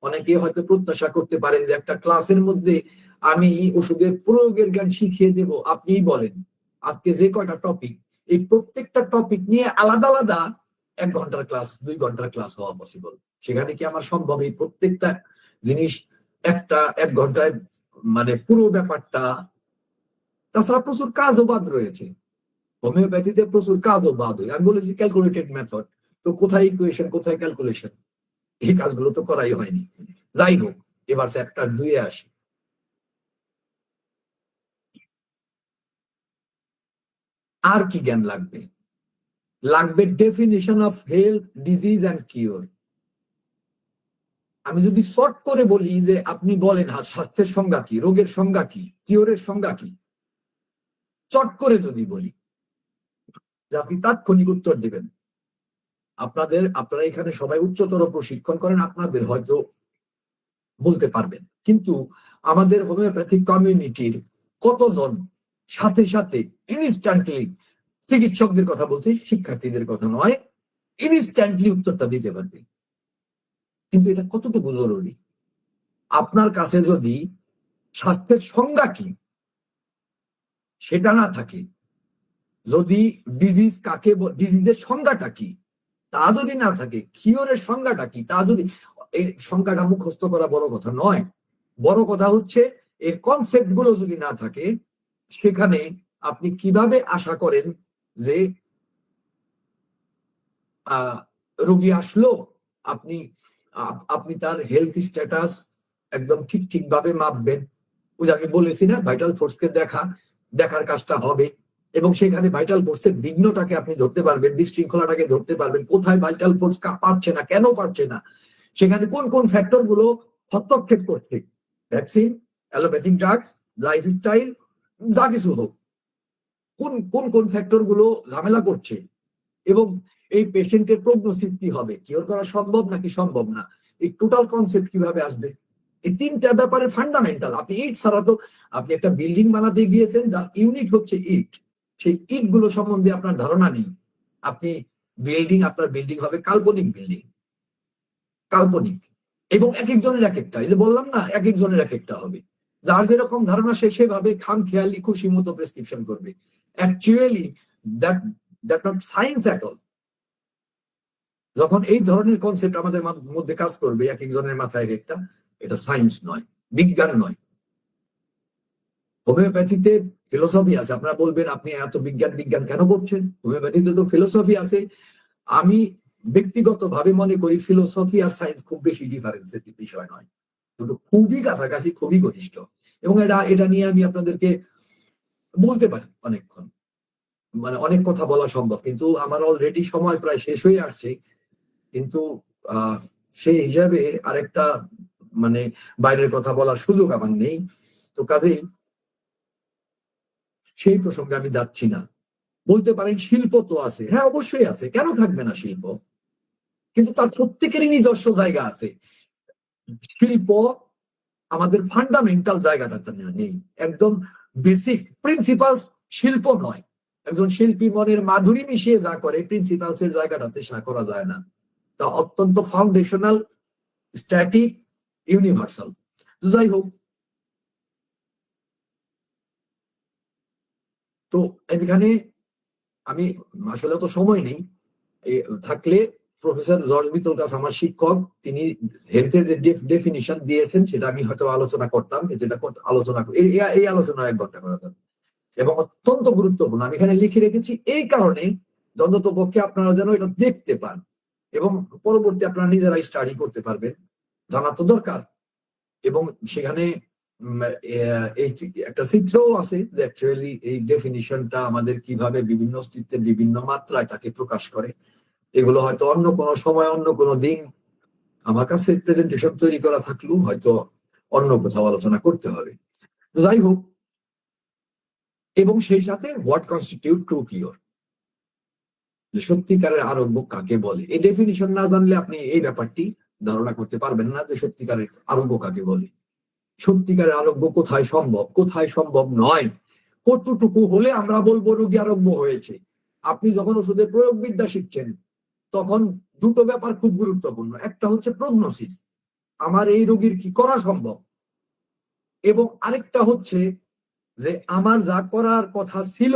অনেকে হয়তো প্রত্যাশা করতে পারেন যে একটা ক্লাসের মধ্যে আমি ওষুধের প্রয়োগের জ্ঞান শিখিয়ে দেব। আপনিই বলেন আজকে যে কয়টা টপিক, এই প্রত্যেকটা টপিক নিয়ে আলাদা আলাদা 1 ঘন্টার ক্লাস, 2 ঘন্টার ক্লাস হওয়া পসিবল। সেখানে কি আমার সম্ভব এই প্রত্যেকটা জিনিস 1 ঘন্টায় মানে পুরো ব্যাপারটা? তাছাড়া প্রচুর কাজও বাদ রয়েছে, হোমিওপ্যাথিতে প্রচুর কাজও বাদ হয়। আমি বলেছি ক্যালকুলেটেড মেথড, তো কোথায় ইকুয়েশন, কোথায় ক্যালকুলেশন, এই কাজগুলো তো করাই হয়নি। যাই হোক, এবার চ্যাপ্টার 2 এ আসি। আর কি জ্ঞান লাগবে? লাগবে definition of health, disease and cure. আমি যদি শর্ট করে বলি যে আপনি বলেন স্বাস্থ্যের সংজ্ঞা কি, রোগের সংজ্ঞা কি, কিওরের সংজ্ঞা কি, চট করে যদি বলি যে আপনি তাৎক্ষণিক উত্তর দিবেন। আপনারা এখানে সবাই উচ্চতর প্রশিক্ষণ করেন, আপনাদের হয়তো বলতে পারবেন, কিন্তু আমাদের হোমিওপ্যাথিক কমিউনিটির কতজন সাথে সাথে ইনস্ট্যান্টলি, চিকিৎসকদের কথা বলতে, শিক্ষার্থীদের কথা নয়, ইনস্ট্যান্টলি উত্তরটা দিতে পারবে? কিন্তু এটা কতটুকু জরুরি? আপনার কাছে যদি স্বাস্থ্যের সংজ্ঞা কি সেটা না থাকে, যদি ডিজিজের সংজ্ঞাটা কি তা যদি না থাকে, কিওরের সংজ্ঞাটা কি তা যদি, এই সংজ্ঞাটা মুখস্থ করা বড় কথা নয়, বড় কথা হচ্ছে এর কনসেপ্ট গুলো যদি না থাকে, সেখানে আপনি কিভাবে আশা করেন যে রোগী আসলো, আপনি তার হেলথ স্ট্যাটাস একদম ঠিকভাবে মাপবেন? ওই যে আমি বলেছি না, ভাইটাল ফোর্সকে দেখার কাজটা হবে, এবং সেখানে ভাইটাল ফোর্সের বিঘ্নটাকে আপনি ধরতে পারবেন, বিশৃঙ্খলাটাকে ধরতে পারবেন, কোথায় ভাইটাল ফোর্স পারছে না, কেন পারছে না, সেখানে কোন কোন ফ্যাক্টর গুলো হস্তক্ষেপ করছে, ভ্যাকসিন, অ্যালোপ্যাথিক ড্রাগস, লাইফস্টাইল, যা কিছু হোক, কোন কোন ফ্যাক্টর গুলো ঝামেলা করছে, এবং এই পেশেন্টের প্রগনোসিস কি হবে, কিওর করা সম্ভব নাকি সম্ভব না, এই টোটাল কনসেপ্ট কিভাবে আসবে? এই 3টা ব্যাপারে ফান্ডামেন্টাল। আপনি ইট ছাড়া তো, আপনি একটা বিল্ডিং বানাতে গিয়েছেন, যার ইউনিট হচ্ছে ইট, সেই ইট গুলো সম্বন্ধে আপনার ধারণা নেই, আপনি আপনার বিল্ডিং হবে কাল্পনিক বিল্ডিং, কাল্পনিক, এবং এক একজনের এক একটা, এই যে বললাম না, এক একজনের এক একটা হবে, যার যেরকম ধারণা সে সেভাবে খামখেয়ালি খুশি মতো প্রেসক্রিপশন করবে। Actually that not science at all. যখন এই ধরনের কনসেপ্ট আমাদের মধ্যে কাজ করবে, এক একজনের মাথায় এক একটা, এটা সায়েন্স নয়, বিজ্ঞান নয়। হোমিওপ্যাথিতে ফিলোসফি আছে। আপনারা বলবেন আপনি এত বিজ্ঞান কেন করছেন? হোমিওপ্যাথিতে তো ফিলোসফি আছে। আমি ব্যক্তিগতভাবে মনে করি ফিলোসফি আর সায়েন্স খুব বেশি ডিফারেন্সের বিষয় নয়, কিন্তু খুবই কাছাকাছি, খুবই ঘনিষ্ঠ, এবং এটা নিয়ে আমি আপনাদেরকে বলতে পারি অনেকক্ষণ, মানে অনেক কথা বলা সম্ভব, কিন্তু আমার অলরেডি সময় প্রায় শেষ হয়ে আসছে। কিন্তু সেই হিসাবে আরেকটা মানে বাইরের কথা বলার সুযোগ আমার নেই, তো কাজেই সেই প্রসঙ্গে আমি যাচ্ছি না। বলতে পারেন শিল্প তো আছে, হ্যাঁ অবশ্যই আছে, কেন থাকবে না শিল্প? কিন্তু তার প্রত্যেকেরই নিজস্ব জায়গা আছে। শিল্প আমাদের ফান্ডামেন্টাল জায়গাটাতে নেই, একদম বেসিক প্রিন্সিপালস শিল্প নয়। একজন শিল্পী মনের মাধুরী মিশিয়ে যা করে প্রিন্সিপালস এর জায়গাটাতে সা করা যায় না, তা অত্যন্ত ফাউন্ডেশনাল, স্ট্যাটিক, ইউনিভার্সাল। যাই হোক, তো এখানে আমি আসলে তো সময় নেই, থাকলে প্রফেসর জর্জ বিতলকাস আমার শিক্ষক, তিনি হেলথের যে ডেফিনিশন দিয়েছেন সেটা আমি হয়তো আলোচনা করতাম, যেটা আলোচনা এই আলোচনা 1 ঘন্টা করা যাবে এবং অত্যন্ত গুরুত্বপূর্ণ। আমি এখানে লিখে রেখেছি এই কারণে অন্তত পক্ষে আপনারা যেন এটা দেখতে পান এবং পরবর্তী আপনারা নিজেরাই স্টাডি করতে পারবেন, জানা তো দরকার। এবং সেখানে এই একটা চিত্রও আছে যে অ্যাকচুয়ালি এই ডেফিনিশনটা আমাদের কিভাবে বিভিন্ন অস্তিত্বের বিভিন্ন মাত্রায় তাকে প্রকাশ করে। এগুলো হয়তো অন্য কোনো সময়, অন্য কোনো দিন আমার কাছে প্রেজেন্টেশন তৈরি করা থাকলেও হয়তো অন্য কোথাও আলোচনা করতে হবে। যাই হোক, এবং সেই সাথে হোয়াট কনস্টিটিউট ট্রু কিওর, যে সত্যিকারের আরোগ্য কাকে বলে। এই ডেফিনিশন না জানলে আপনি এই ব্যাপারটি ধারণা করতে পারবেন না যে সত্যিকারের আরোগ্য কাকে বলে, সত্যিকারের আরোগ্য কোথায় সম্ভব, কোথায় সম্ভব নয়, কতটুকু হলে আমরা বলবো রোগী আরোগ্য হয়েছে। আপনি যখন ওষুধের প্রয়োগ বিদ্যা শিখছেন তখন দুটো ব্যাপার খুব গুরুত্বপূর্ণ। একটা হচ্ছে প্রগনোসিস, আমার এই রোগীর কি করা সম্ভব, এবং আরেকটা হচ্ছে যে আমার যা করার কথা ছিল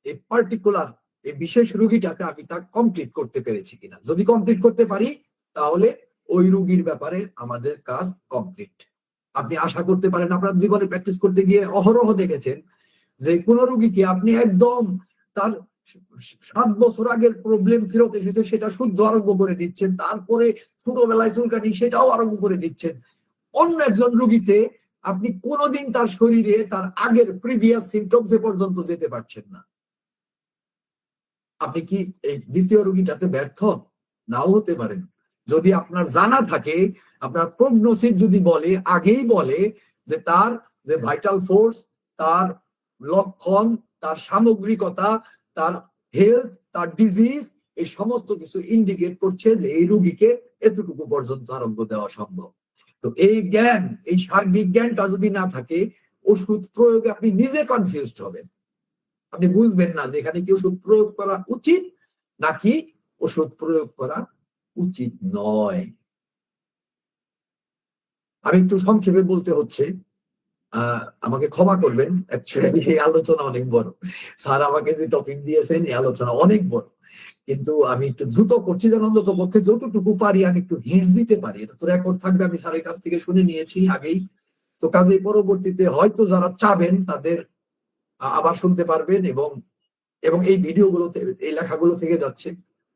এই পার্টিকুলার এই বিশেষ রোগীটাতে আমি তা কমপ্লিট করতে পেরেছি কিনা। যদি কমপ্লিট করতে পারি তাহলে ওই রোগীর ব্যাপারে আমাদের কাজ কমপ্লিট। আপনি আশা করতে পারেন, আপনার জীবনে প্র্যাকটিস করতে গিয়ে অহরহ দেখেছেন যে কোন রোগীকে আপনি একদম তার 7 বছর আগের প্রবলেম ফেরত এসেছে সেটা শুদ্ধ আরোগ্য করে দিচ্ছেন, তারপরে ছোটবেলায় চুলকানি সেটাও আরোগ্য করে দিচ্ছেন। অন্য একজন রোগীতে আপনি কোনোদিন তার শরীরে তার আগের প্রিভিয়াস সিমটমস পর্যন্ত যেতে পারছেন না। আপনি কি এই দ্বিতীয় রোগীটাতে ব্যর্থ? নাও হতে পারেন। যদি আপনার জানা থাকে, আপনার প্রগনোসিস যদি বলে, আগেই বলে যে তার যে ভাইটাল ফোর্স, তার লক্ষণ, তার সামগ্রিকতা, তার হেলথ, তার ডিজিজ, এই সমস্ত কিছু ইন্ডিকেট করছে যে এই রোগীকে এতটুকু পর্যন্ত আরোগ্য দেওয়া সম্ভব। তো এই জ্ঞান, এই সার্বিক জ্ঞানটা যদি না থাকে, ওষুধ প্রয়োগে আপনি নিজে কনফিউজড হবেন। আপনি বুঝবেন না যে এখানে কি ওষুধ প্রয়োগ করা উচিত নাকি ওষুধ প্রয়োগ করা উচিত নয়। আমি একটু সংক্ষেপে বলতে হচ্ছে, আমাকে ক্ষমা করবেন, অ্যাকচুয়ালি এই আলোচনা অনেক বড়। স্যার আমাকে যে টপিক দিয়েছেন এই আলোচনা অনেক বড়, কিন্তু আমি একটু দ্রুত করছি যেন অন্তত পক্ষে যতটুকু পারি আমি একটু হিন্টস দিতে পারি। এটা তো রেকর্ড থাকবে, আমি স্যারের কাছ থেকে শুনে নিয়েছি আগেই। তো কাজেই পরবর্তীতে হয়তো যারা চাবেন তাদের আবার শুনতে পারবেন, এবং এই ভিডিওগুলোতে এই লেখাগুলো থেকে যাচ্ছে।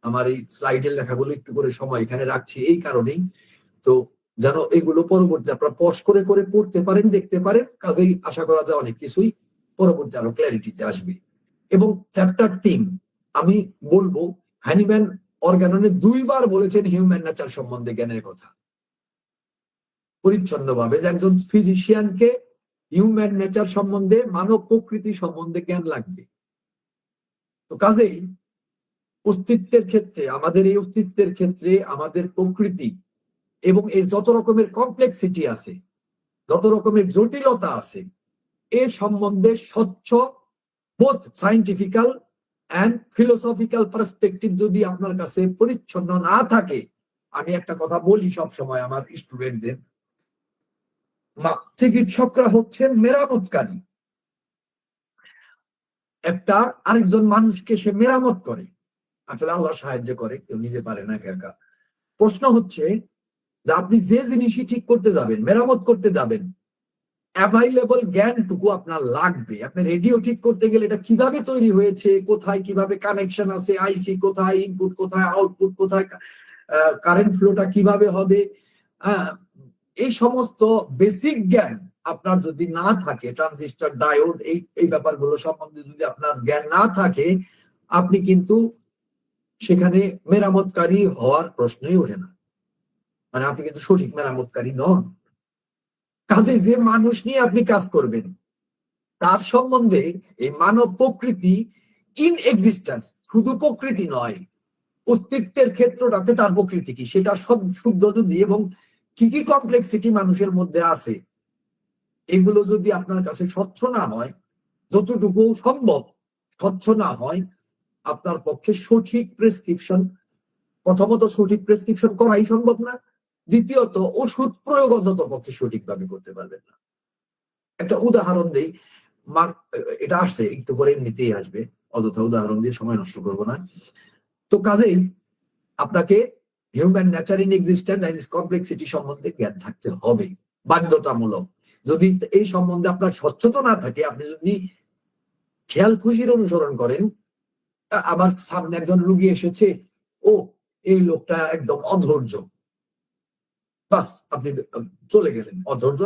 আমার এই স্লাইডের লেখাগুলো একটু করে সময় এখানে রাখছি এই কারণেই, তো যেন এগুলো পরবর্তী আপনারা পজ করে করে পড়তে পারেন, দেখতে পারেন। কাজেই আশা করা যায় অনেক কিছুই পরবর্তী আরো ক্ল্যারিটিতে আসবে। এবং চ্যাপ্টার 3 আমি বলবো, হ্যানিম্যান অর্গাননে 2 বার বলেছেন হিউম্যান নেচার সম্বন্ধে জ্ঞানের কথা পরিচ্ছন্নভাবে, যে একজন ফিজিশিয়ানকে হিউম্যান নেচার সম্বন্ধে, মানব প্রকৃতি সম্বন্ধে জ্ঞান লাগবে। তো কাজেই অস্তিত্বের ক্ষেত্রে, আমাদের এই অস্তিত্বের ক্ষেত্রে আমাদের প্রকৃতি এবং এর যত রকমের কমপ্লেক্সিটি আছে, যত রকমের জটিলতা আছে, এ সম্বন্ধে স্বচ্ছ both scientifical and philosophical perspective যদি আপনার কাছে পরিচ্ছন্ন না থাকে, আমি একটা কথা বলি সব সময় আমার স্টুডেন্টদের, চিকিৎসকরা হচ্ছেন মেরামতকারী। একটা আরেকজন মানুষকে সে মেরামত করে, আসলে আল্লাহ সাহায্য করে, কেউ নিজে পারে না একা। প্রশ্ন হচ্ছে যে আপনি যে জিনিসই ঠিক করতে যাবেন, মেরামত করতে যাবেন, অ্যাভাইলেবল জ্ঞানটুকু আপনার লাগবে। আপনি রেডিও ঠিক করতে গেলে এটা কিভাবে তৈরি হয়েছে, কোথায় কিভাবে কানেকশন আছে, আইসি কোথায়, ইনপুট কোথায়, আউটপুট কোথায়, কারেন্ট ফ্লোটা কিভাবে হবে, এই সমস্ত বেসিক জ্ঞান আপনার যদি না থাকে, ট্রানজিস্টর, ডায়োড, এই ব্যাপারগুলো সম্বন্ধে যদি আপনার জ্ঞান না থাকে, আপনি কিন্তু সেখানে মেরামতকারী হওয়ার প্রশ্নই ওঠে না। মানে আপনি কিন্তু সঠিক মেরামতকারী নন। কাজে যে মানুষ নিয়ে আপনি কাজ করবেন তার সম্বন্ধে এই মানব প্রকৃতি ইন এক্সিস্টেন্স, শুধু প্রকৃতি নয়, অস্তিত্বের ক্ষেত্রটাতে তার প্রকৃতি কি সেটা সব শুদ্ধ যদি এবং কি কি কমপ্লেক্সিটি মানুষের মধ্যে আছে, এগুলো যদি আপনার কাছে স্বচ্ছ না হয়, যতটুকু সম্ভব স্বচ্ছ না হয়, আপনার পক্ষে সঠিক প্রেসক্রিপশন, প্রথমত সঠিক প্রেসক্রিপশন করাই সম্ভব না, দ্বিতীয়ত ওষুধ প্রয়োগ অন্তত পক্ষে সঠিকভাবে করতে পারবেন না। একটা উদাহরণ দেই, এটা আসছে একটু পরে, এমনিতেই আসবে, অযথা উদাহরণ দিয়ে সময় নষ্ট করবো না। তো কাজেই আপনাকে human nature in existence and its complexity সম্বন্ধে জ্ঞান থাকতে হবে, বাধ্যতামূলক। যদি এই সম্বন্ধে আপনার স্বচ্ছতা না থাকে, আপনি যদি খেয়াল খুশির অনুসরণ করেন, আমার সামনে একজন রুগী এসেছে, ও এই লোকটা একদম অধৈর্য, বাস আপনি চলে গেলেন, অধৈর্য,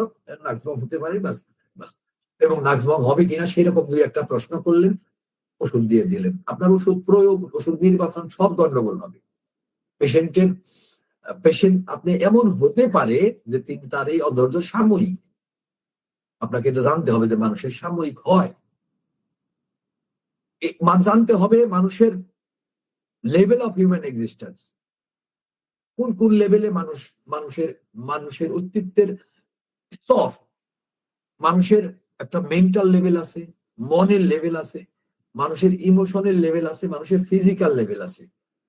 নাকজম হতে পারে, বাস বাস, এবং নাকজম হবে কিনা সেরকম দুই একটা প্রশ্ন করলেন, ওষুধ দিয়ে দিলেন। আপনার ওষুধ প্রয়োগ, ওষুধ নির্বাচন সব গন্ডগোল হবে। পেশেন্ট আপনি এমন হতে পারে যে তিনি তার এই অধৈর্য সাময়িক, আপনাকে এটা জানতে হবে যে মানুষের সাময়িক হয়, জানতে হবে মানুষের লেভেল অফ হিউম্যান এক্সিস্টেন্স, কোন কোন লেভেলে মানুষের অস্তিত্বের স্তর, মানুষের একটা মেন্টাল লেভেল আছে, মনের লেভেল আছে, মানুষের ইমোশনের লেভেল আছে, মানুষের ফিজিক্যাল লেভেল আছে।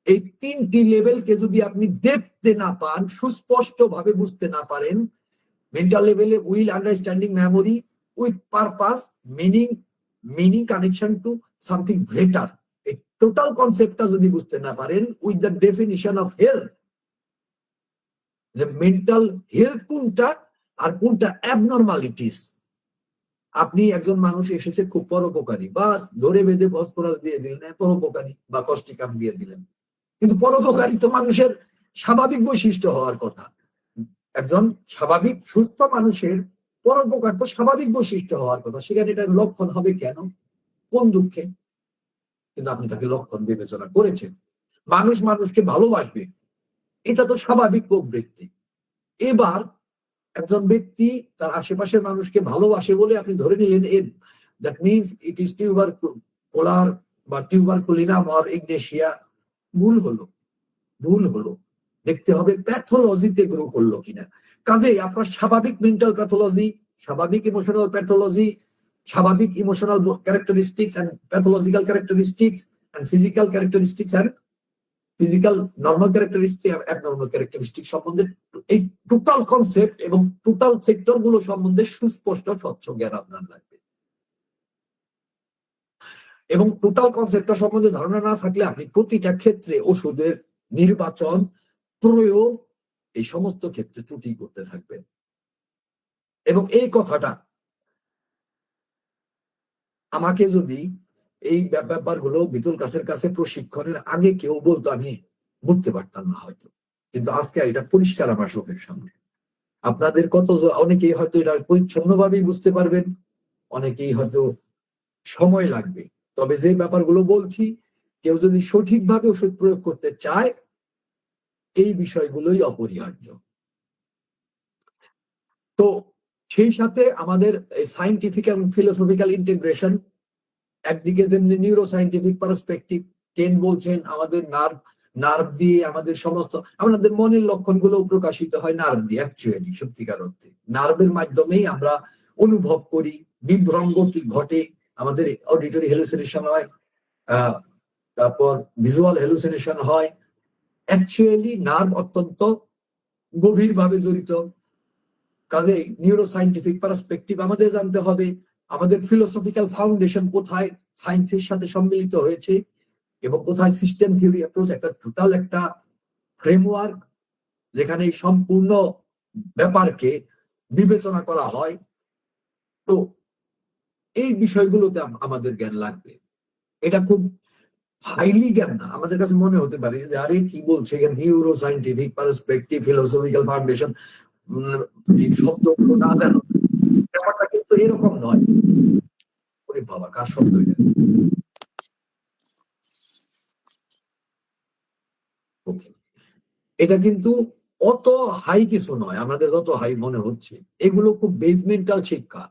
এই তিনটি লেভেলকে যদি আপনি দেখতে না পান, সুস্পষ্ট ভাবে বুঝতে না পারেন, মেন্টাল লেভেলে will, understanding, memory with purpose, meaning connection to something greater, এই টোটাল কনসেপ্টটা যদি বুঝতে না পারেন, with the definition of health, mental health কোনটা আর কোনটা অ্যাবনর্মালিটিস। আপনি একজন মানুষ এসেছে খুব পরোপকারী, বাস ধরে বেঁধে ফসফরাস দিয়ে দিলেন, পরোপকারী বা কষ্টিকাম দিয়ে দিলেন, কিন্তু পরোপকারী তো মানুষের স্বাভাবিক বৈশিষ্ট্য হওয়ার কথা। একজন স্বাভাবিক সুস্থ মানুষের পরোপকার তো স্বাভাবিক বৈশিষ্ট্য হওয়ার কথা, সেখানে এটার লক্ষণ হবে কেন, কোন দুঃখে? কিন্তু আপনি তাকে লক্ষণ বিবেচনা করেছেন। মানুষ মানুষকে ভালোবাসবে, এটা তো স্বাভাবিক প্রবৃত্তি। এবার একজন ব্যক্তি তার আশেপাশের মানুষকে ভালোবাসে বলে আপনি ধরে নিলেন, that means it is tubercular বা টিউবারকুলিনাম অর ইগনেশিয়া। ভুল হলো। দেখতে হবে প্যাথোলজিতে গ্রো করলো কিনা। কাজেই আপনার স্বাভাবিক মেন্টাল প্যাথোলজি, স্বাভাবিক ইমোশনাল প্যাথোলজি, স্বাভাবিক emotional characteristics and pathological characteristics and physical characteristics and physical normal characteristic, abnormal characteristic সম্বন্ধে এই টোটাল কনসেপ্ট এবং টোটাল সেক্টর গুলো সম্বন্ধে সুস্পষ্ট স্বচ্ছ জ্ঞান আপনার লাগবে। এবং টোটাল কনসেপ্টটা সম্বন্ধে ধারণা না থাকলে আপনি প্রতিটা ক্ষেত্রে ওষুধের নির্বাচন, প্রয়োগ, এই সমস্ত ক্ষেত্রে ত্রুটি করতে থাকবেন। এবং এই কথাটা আমাকে যদি এই ব্যাপারগুলো বিতুল কাছে প্রশিক্ষণের আগে কেউ বলতো, আমি বুঝতে পারতাম না হয়তো, কিন্তু আজকে এটা পরিষ্কার আমার চোখের সামনে। আপনাদের অনেকেই হয়তো এটা পরিচ্ছন্ন ভাবেই বুঝতে পারবেন, অনেকেই হয়তো সময় লাগবে। তবে যে ব্যাপারগুলো বলছি, কেউ যদি সঠিকভাবে ওষুধ প্রয়োগ করতে চায়, এই বিষয়গুলোই অপরিহার্য। তো সেই সাথে আমাদের সায়েন্টিফিক এবং ফিলোসফিক্যাল ইন্টিগ্রেশন, একদিকে যেমনি নিউরো সায়েন্টিফিক পার্সপেক্টিভ, কেন বলছেন আমাদের নার্ভ দিয়ে আমাদের সমস্ত, আমাদের মনের লক্ষণগুলো প্রকাশিত হয় নার্ভ দিয়ে। অ্যাকচুয়ালি সত্যিকার অর্থে নার্ভের মাধ্যমেই আমরা অনুভব করি, বিভ্রম ঘটে, আমাদের অডিটরি হ্যালুসিনেশন হয়, তারপর ভিজুয়াল হ্যালুসিনেশন হয়। অ্যাকচুয়ালি নার্ভ অত্যন্ত গভীরভাবে জড়িত। কাজে নিউরো সায়েন্টিফিক পার্সপেক্টিভ আমাদের জানতে হবে, আমাদের ফিলোসফিক্যাল ফাউন্ডেশন কোথায় সায়েন্সের সাথে সম্মিলিত হয়েছে এবং কোথায় সিস্টেম থিওরি অ্যাপ্রোচ, একটা টোটাল একটা ফ্রেমওয়ার্ক যেখানে এই সম্পূর্ণ ব্যাপারকে বিবেচনা করা হয়। তো এই বিষয়গুলোতে আমাদের জ্ঞান লাগবে। এটা খুব হাইলি জ্ঞান না, আমাদের কাছে মনে হতে পারে যে আরে কি বলছে, neuro scientific perspective, philosophical foundation, শব্দগুলো না জানো, ব্যাপারটা কিন্তু এরকম নয়। ওরে বাবা, কার শব্দ এটা? এটা কিন্তু অত হাই কিছু নয়, আমাদের যত হাই মনে হচ্ছে। এগুলো খুব বেসমেন্টাল শিক্ষা,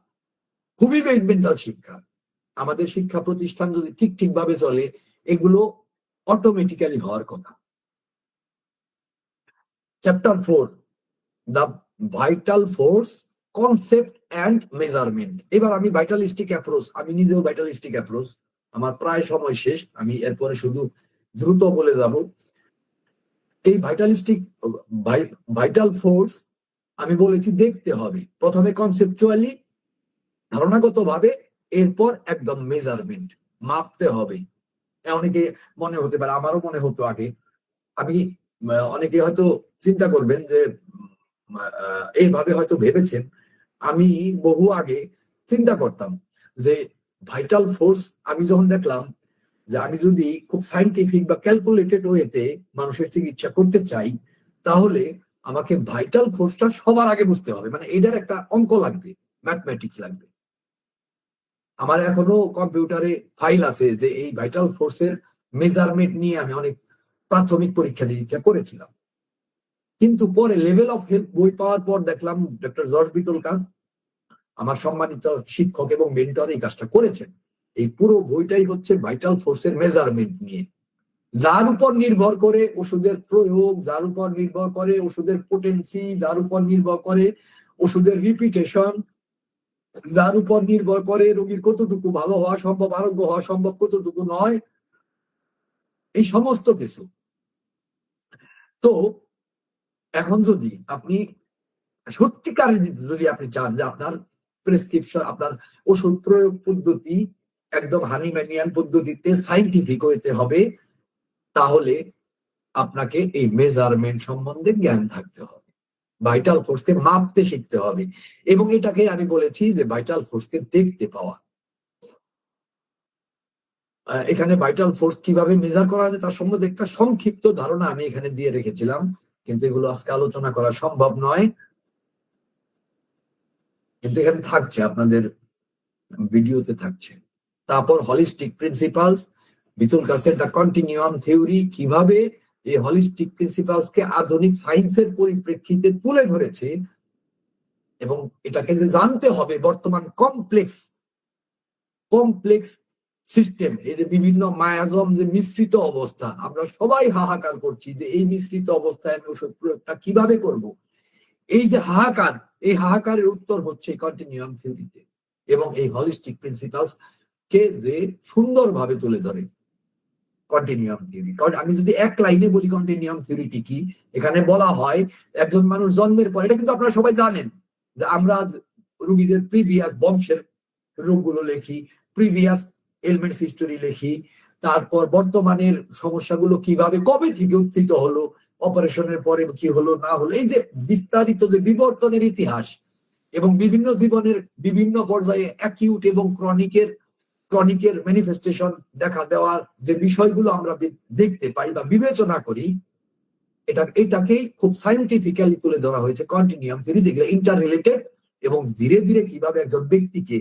খুবই বেসমেন্টাল শিক্ষা। আমাদের শিক্ষা প্রতিষ্ঠান যদি ঠিক ভাবে চলে, এগুলো অটোমেটিক্যালি হওয়ার কথা। Chapter 4, the vital force concept and measurement. এবার আমি ভাইটালিস্টিক অ্যাপ্রোচ, আমি নিজেও ভাইটালিস্টিক অ্যাপ্রোচ, আমার প্রায় সময় শেষ, আমি এরপরে শুধু দ্রুত বলে যাব। এই ভাইটাল ফোর্স আমি বলেছি দেখতে হবে, প্রথমে কনসেপচুয়ালি ধারণাগত ভাবে, এরপর একদম মেজারমেন্ট, মাপতে হবে। অনেকে মনে হতে পারে, আমারও মনে হতো আগে, আমি অনেকে হয়তো চিন্তা করবেন যে এইভাবে হয়তো ভেবেছেন, আমি বহু আগে চিন্তা করতাম যে ভাইটাল ফোর্স, আমি যখন দেখলাম যে আমি যদি খুব সাইন্টিফিক বা ক্যালকুলেটেড ওয়েতে মানুষের চিকিৎসা করতে চাই, তাহলে আমাকে ভাইটাল ফোর্সটা সবার আগে বুঝতে হবে, মানে এটার একটা অঙ্ক লাগবে, ম্যাথমেটিক্স লাগবে। আমার এখনো কম্পিউটারে ফাইল আছে যে এই ভাইটাল ফোর্সের মেজারমেন্ট নিয়ে আমি অনেক প্রাথমিক পরীক্ষা নিরীক্ষা করেছিলাম। কিন্তু পরে লেভেল অফ হেলথ বই পাওয়ার পর দেখলাম ডক্টর জর্জ বিতলকাস, আমার সম্মানিত শিক্ষক এবং মেন্টর, এই কাজটা করেছেন। এই পুরো বইটাই হচ্ছে ভাইটাল ফোর্সের মেজারমেন্ট নিয়ে, যার উপর নির্ভর করে ওষুধের প্রয়োগ, যার উপর নির্ভর করে ওষুধের পোটেন্সি, যার উপর নির্ভর করে ওষুধের রিপিটেশন, যার উপর নির্ভর করে রোগীর কতটুকু ভালো হওয়া সম্ভব, আরোগ্য হওয়া সম্ভব, কতটুকু নয়, এই সমস্ত কিছু। তো এখন যদি আপনি সত্যিকারে যদি আপনি চান যে আপনার প্রেসক্রিপশন, আপনার ওষুধ প্রয়োগ পদ্ধতি একদম হানিম্যানিয়ান পদ্ধতিতে সাইন্টিফিক হইতে হবে, তাহলে আপনাকে এই মেজারমেন্ট সম্বন্ধে জ্ঞান থাকতে হবে, ভাইটাল ফোর্সকে মাপতে শিখতে হবে। এবং এটাকে আমি বলেছি যে ভাইটাল ফোর্সকে দেখতে পাওয়া। এখানে ভাইটাল ফোর্স কিভাবে মেজার করা যায় তার সম্বন্ধে একটা সংক্ষিপ্ত ধারণা আমি এখানে দিয়ে রেখেছিলাম, কিন্তু এগুলো আজকে আলোচনা করা সম্ভব নয়, কিন্তু এখানে থাকছে, আপনাদের ভিডিওতে থাকছে। তারপর হলিস্টিক প্রিন্সিপালস, বিতলকাসের দ্য কন্টিনিউয়াম থিওরি, কিভাবে এই হলিস্টিক প্রিন্সিপালস কে আধুনিক সায়েন্সের পরিপ্রেক্ষিতে তুলে ধরেছে, এবং এটাকে যে জানতে হবে বর্তমান কমপ্লেক্স সিস্টেম, এই যে বিভিন্ন মায়াজম, যে মিশ্রিত অবস্থা, আমরা সবাই হাহাকার করছি যে এই মিশ্রিত অবস্থায় আমি ওষুধ প্রয়োগটা কিভাবে করব। এই যে হাহাকার, এই হাহাকারের উত্তর হচ্ছে কন্টিনিউয়াম থিওরিতে, এবং এই হলিস্টিক প্রিন্সিপালস কে যে সুন্দরভাবে তুলে ধরে কন্টিনিউয়াম থিওরি। কারণ আমি যদি এক লাইনে বলি কন্টিনিউয়াম থিওরিটি কি, এখানে বলা হয় একজন মানুষ জন্মের পর, এটা কিন্তু আপনারা সবাই জানেন যে আমরা রোগীদের প্রিভিয়াস বংশের রোগগুলো লিখি, প্রিভিয়াস এলিমেন্টস হিস্টোরি লিখি, তারপর বর্তমানের সমস্যাগুলো কিভাবে কবে থেকে উত্থিত হলো, অপারেশনের পরে কি হলো না হলো, এই যে বিস্তারিত যে বিবর্তনের ইতিহাস, এবং বিভিন্ন জীবনের বিভিন্ন পর্যায়ে অ্যাকিউট এবং ক্রনিকের ম্যানিফেস্টেশন দেখা দেওয়ার যে বিষয়গুলো আমরা দেখতে পাই বা বিবেচনা করি, এটাকেই খুব সাইন্টিফিক্যালি তুলে ধরা হয়েছে কন্টিনিউয়াম থিওরি, যেগুলো ইন্টার রিলেটেড, এবং ধীরে ধীরে কিভাবে একজন ব্যক্তিকে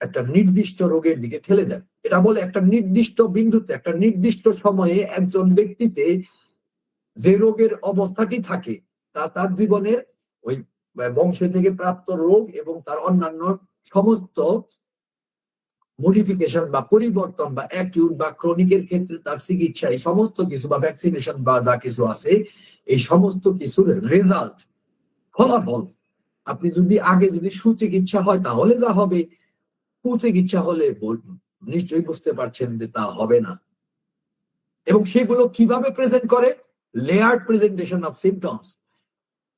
একটা নির্দিষ্ট রোগের দিকে ঠেলে দেয়। এটা বলে একটা নির্দিষ্ট বিন্দুতে, একটা নির্দিষ্ট সময়ে একজন ব্যক্তিতে যে রোগের অবস্থাটি থাকে, তার জীবনের ওই বংশ থেকে প্রাপ্ত রোগ এবং তার অন্যান্য সমস্ত মডিফিকেশন বা পরিবর্তন বা অ্যাকিউট বা ক্রনিকের ক্ষেত্রে তার চিকিৎসা, এই সমস্ত কিছু বা ভ্যাকসিনেশন বা যা কিছু আছে, এই সমস্ত কিছুর রেজাল্ট, ফলাফল, আপনি যদি আগে যদি সুচিকিৎসা হয় তাহলে যা হবে, কুচিকিৎসা হলে নিশ্চয়ই বুঝতে পারছেন যে তা হবে না। এবং সেগুলো কিভাবে প্রেজেন্ট করে, লেয়ার্ড প্রেজেন্টেশন অফ সিমটমস।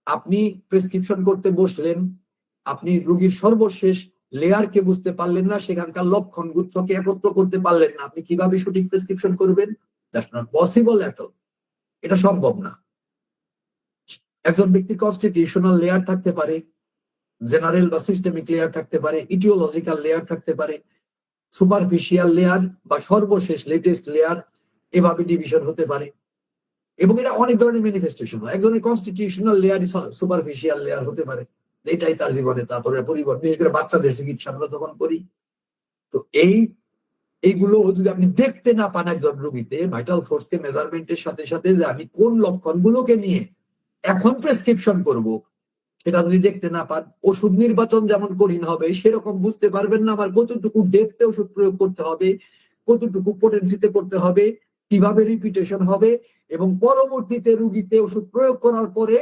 আপনি প্রেসক্রিপশন করতে বসলেন, আপনি রোগীর সর্বশেষ লেয়ারকে বুঝতে পারলেন না, সেখানকার লক্ষণ গুচ্ছকে একত্র করতে পারলেন না, আপনি কিভাবে সঠিক প্রেসক্রিপশন করবেন? That's not possible at all, এটা সম্ভব না। একজন ব্যক্তির কনস্টিটিউশনাল লেয়ার থাকতে পারে, জেনারেল বা সিস্টেমিক লেয়ার থাকতে পারে, ইটিওলজিক্যাল লেয়ার থাকতে পারে, সুপারফিশিয়াল লেয়ার বা সর্বশেষ লেটেস্ট লেয়ার, এভাবে ডিভিশন হতে পারে। এবং এটা অনেক ধরনের ম্যানিফেস্টেশন হয়। একজনের কনস্টিটিউশনাল লেয়ার সুপারফিশিয়াল লেয়ার হতে পারে, এটাই তার জীবনে তারপরে পরিবর্তন, বিশেষ করে বাচ্চাদের চিকিৎসা আমরা তখন করি। তো এইগুলো যদি আপনি দেখতে না পান একজন রোগীতে, ভাইটাল ফোর্সকে মেজারমেন্টের সাথে সাথে যে আমি কোন লক্ষণগুলোকে নিয়ে এখন প্রেসক্রিপশন করব, সেটা যদি দেখতে না পান, ওষুধ নির্বাচন যেমন কঠিন হবে, সেরকম বুঝতে পারবেন না আমার কতটুকু ডেপথে ওষুধ প্রয়োগ করতে হবে, কতটুকু পোটেন্সিতে করতে হবে, কিভাবে রিপিটেশন হবে, এবং পরবর্তীতে রোগীতে ওষুধ প্রয়োগ করার পরে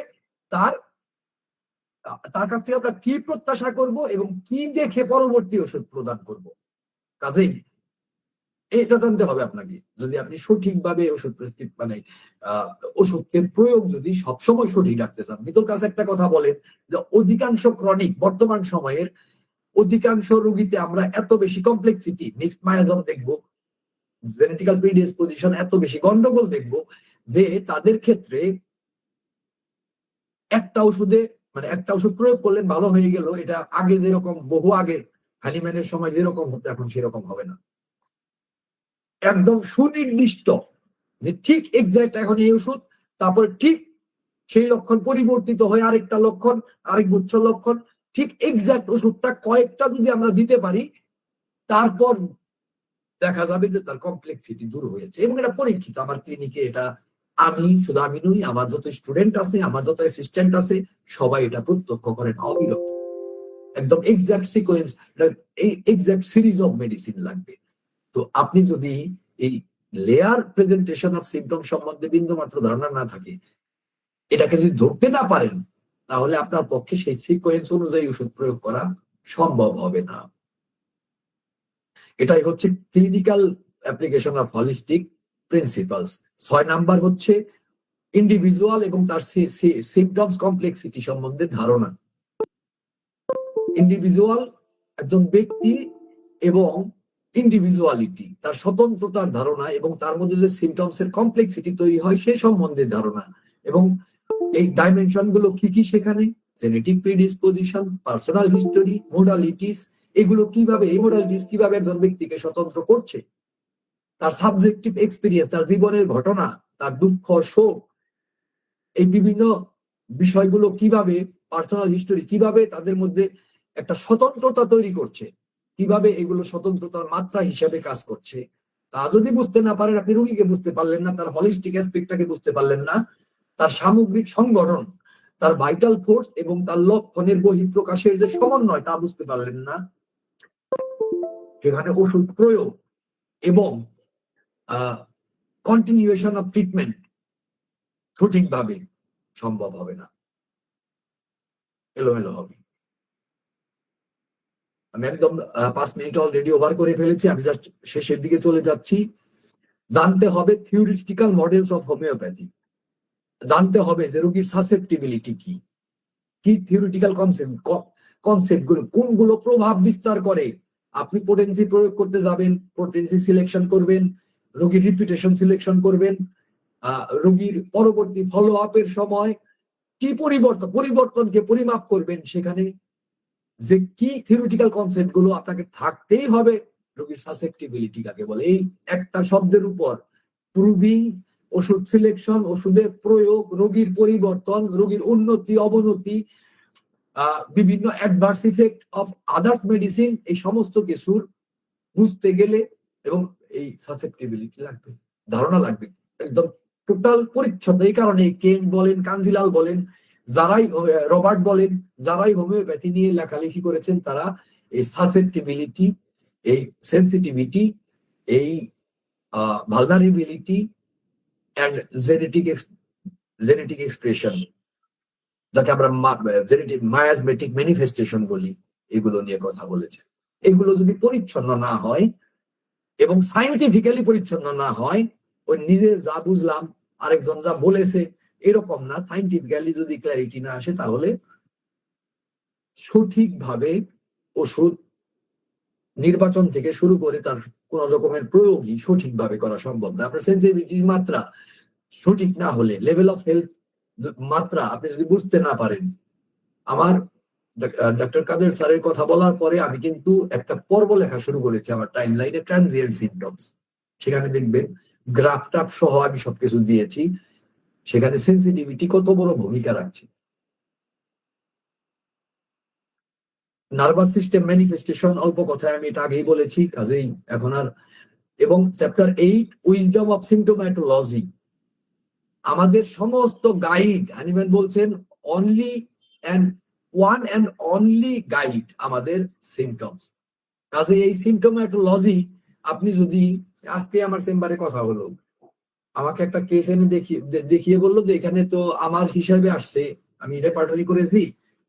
তার তার কাছ থেকে আমরা কি প্রত্যাশা করব এবং কি দেখে পরবর্তী ওষুধ প্রদান করব। কাজেই এটা জানতে হবে আপনাকে। যদি আপনি সঠিকভাবে ওষুধ মানে ওষুধের প্রয়োগ যদি সবসময় সঠিক রাখতে চান। মিতুল কাছে একটা কথা বলেন যে অধিকাংশ ক্রনিক বর্তমান সময়ের অধিকাংশ রোগীতে আমরা এত বেশি কমপ্লেক্সিটি, মিক্সড মায়োজম দেখবো, জেনেটিক্যাল প্রিডিসপোজিশন, এত বেশি গন্ডগোল দেখবো যে তাদের ক্ষেত্রে একটা ওষুধে মানে একটা ওষুধ প্রয়োগ করলেন ভালো হয়ে গেল, এটা আগে যেরকম বহু আগে হালিম্যানের সময় যেরকম হতো এখন সেরকম হবে না। একদম সুনির্দিষ্ট যে ঠিক এক্সাক্ট এখন এই ওষুধ, তারপরে ঠিক সেই লক্ষণ পরিবর্তিত হয়ে আরেকটা লক্ষণ, আরেক গুচ্ছ লক্ষণ, ঠিক এক্সাক্ট ওষুধটা কয়েকটা যদি আমরা দিতে পারি তারপর দেখা যাবে যে তার কমপ্লেক্সিটি দূর হয়েছে। এবং এটা পরীক্ষিত আমার ক্লিনিকে। এটা আমি শুধু আমি নই, আমার যত স্টুডেন্ট আছে, আমার যত অ্যাসিস্ট্যান্ট আছে, সবাই এটা প্রত্যক্ষ করেন অবিরত। একদম exact sequence, exact series of medicine লাগবে। তো আপনি যদি এই লেয়ার প্রেজেন্টেশন অফ সিম্পটম সম্বন্ধে বিন্দুমাত্র ধারণা না থাকে, এটাকে যদি ধরতে না পারেন, তাহলে আপনার পক্ষে সেই সিকোয়েন্স অনুযায়ী ওষুধ প্রয়োগ করা সম্ভব হবে না। এটাই হচ্ছে clinical application of holistic principles. 6 number হচ্ছে ইন্ডিভিজুয়াল এবং তার সিম্পটমস কমপ্লেক্সিটি সম্বন্ধে ধারণা। ইন্ডিভিজুয়াল একজন ব্যক্তি এবং ইন্ডিভিজুয়ালিটি, তার স্বতন্ত্রতার ধারণা এবং তার মধ্যে যে সিম্পটমস এর কমপ্লেক্সিটি তৈরি হয় সে সম্বন্ধে ধারণা। এবং এই ডাইমেনশন গুলো কি কি সেখানে, genetic predisposition, personal history, modalities, এগুলো কিভাবে, এই মোডালিটিস কিভাবে একজন ব্যক্তিকে স্বতন্ত্র করছে, তার সাবজেক্টিভ এক্সপিরিয়েন্স, তার জীবনের ঘটনা, তার দুঃখ শোক, এই বিভিন্ন বিষয়গুলো কিভাবে, পার্সোনাল হিস্টোরি কিভাবে তাদের মধ্যে একটা স্বতন্ত্রতা তৈরি করছে, কিভাবে এগুলো স্বতন্ত্রতার মাত্রা হিসাবে কাজ করছে। তা যদি বুঝতে না পারেন, আপনি রোগীকে বুঝতে পারলেন না, তার হলিস্টিক অ্যাসপেক্টটাকে বুঝতে পারলেন না, তার সামগ্রিক সংগঠন, তার ভাইটাল ফোর্স এবং তার লক্ষণের বহিঃপ্রকাশের যে সমন্বয় তা বুঝতে পারলেন না, সেখানে ওষুধ প্রয়োগ এবং কন্টিনিউয়েশন অফ ট্রিটমেন্ট সঠিকভাবে সম্ভব হবে না, এলোমেলো হবে। আমি একদম 5 মিনিট অলরেডি ওভার করে ফেলেছি, আমি জাস্ট শেষের দিকে চলে যাচ্ছি। জানতে হবে থিওরিটিক্যাল মডেলস অফ হোমিওপ্যাথি, জানতে হবে যে রোগীর সাসেপ্টিবিলিটি কি, কি থিওরিটিক্যাল কনসেপ্ট গুলো কোনগুলো প্রভাব বিস্তার করে। আপনি পোটেন্সি প্রয়োগ করতে যাবেন, পোটেন্সি সিলেকশন করবেন, রোগীর রিপিটেশন সিলেকশন করবেন, রোগীর পরবর্তী ফলো আপের সময় কি পরিবর্তনকে পরিমাপ করবেন, সেখানে যে কি থিওরিটিক্যাল কনসেপ্ট গুলো আপনাকে থাকতেই হবে। রোগীর সাসেপ্টিবিলিটি কাকে বলে, এই একটা শব্দের উপর প্রুভিং, ওষুধ সিলেকশন, ওষুধের প্রয়োগ, রোগীর পরিবর্তন, রোগীর উন্নতি অবনতি, বিভিন্ন adverse effect of others medicine, এই সমস্ত কিছুর বুঝতে গেলে এবং এই সাসেপ্টিবিলিটি লাগবে, ধারণা লাগবে, একদম টোটাল পরিচ্ছন্ন। এই কারণে কেন বলেন, কাঞ্জিলাল বলেন, যারাই রবার্ট বলেন, যারাই হোমিওপ্যাথি নিয়ে লেখালেখি করেছেন, তারা এই সাসেপ্টিবিলিটি, এই সেন্সিটিভিটি, এই ভালনারেবিলিটি এন্ড জেনেটিক এক্সপ্রেশন, যাকে আমরা জেনেটিক মায়াজমেটিক ম্যানিফেস্টেশন বলি, এগুলো নিয়ে কথা বলেছে। এগুলো যদি পরিচ্ছন্ন না হয় এবং সাইন্টিফিক্যালি পরিচ্ছন্ন না হয়, ওই নিজের যা বুঝলাম আরেকজন যা বলেছে এরকম না, সাইন্টিফিক্যালি যদি ক্ল্যারিটি না আসে, তাহলে সঠিকভাবে ওষুধ নির্বাচন থেকে শুরু করে তার কোন রকমের প্রয়োগই সঠিকভাবে করা সম্ভব না। আপনার সেন্সিটিভিটির মাত্রা সঠিক না হলে, লেভেল অফ হেলথ মাত্রা আপনি যদি বুঝতে না পারেন, আমার ডক্টর কাদের স্যারের কথা বলার পরে আমি কিন্তু একটা পর্ব লেখা শুরু করেছি আমার টাইম লাইনে, ট্রানজিয়েন্ট সিম্পটমস। সেখানে দেখবেন গ্রাফ টাফ সহ আমি সবকিছু দিয়েছি, সেখানে সেন্সিটিভিটি কত বড় ভূমিকা রাখছে। নার্ভাস সিস্টেম ম্যানিফেস্টেশন, অল্প কথায় আমি এটা আগেই বলেছি, কাজেই এখন আর। এবং চ্যাপ্টার 8 উইজডম অফ সিম্পটোম্যাটোলজি, আমাদের সমস্ত গাইড, হানিম্যান বলছেন only one and only guide আমাদের সিম্পটমস। কাজে এই সিম্পটোম্যাটোলজি আপনি যদি, আজকে আমার চেম্বারে কথা হলো, আমাকে একটা কেস এনে দেখিয়ে বললো যে এখানে তো আমার হিসাবে আসছে, আমি রেপার্টরি করেছি,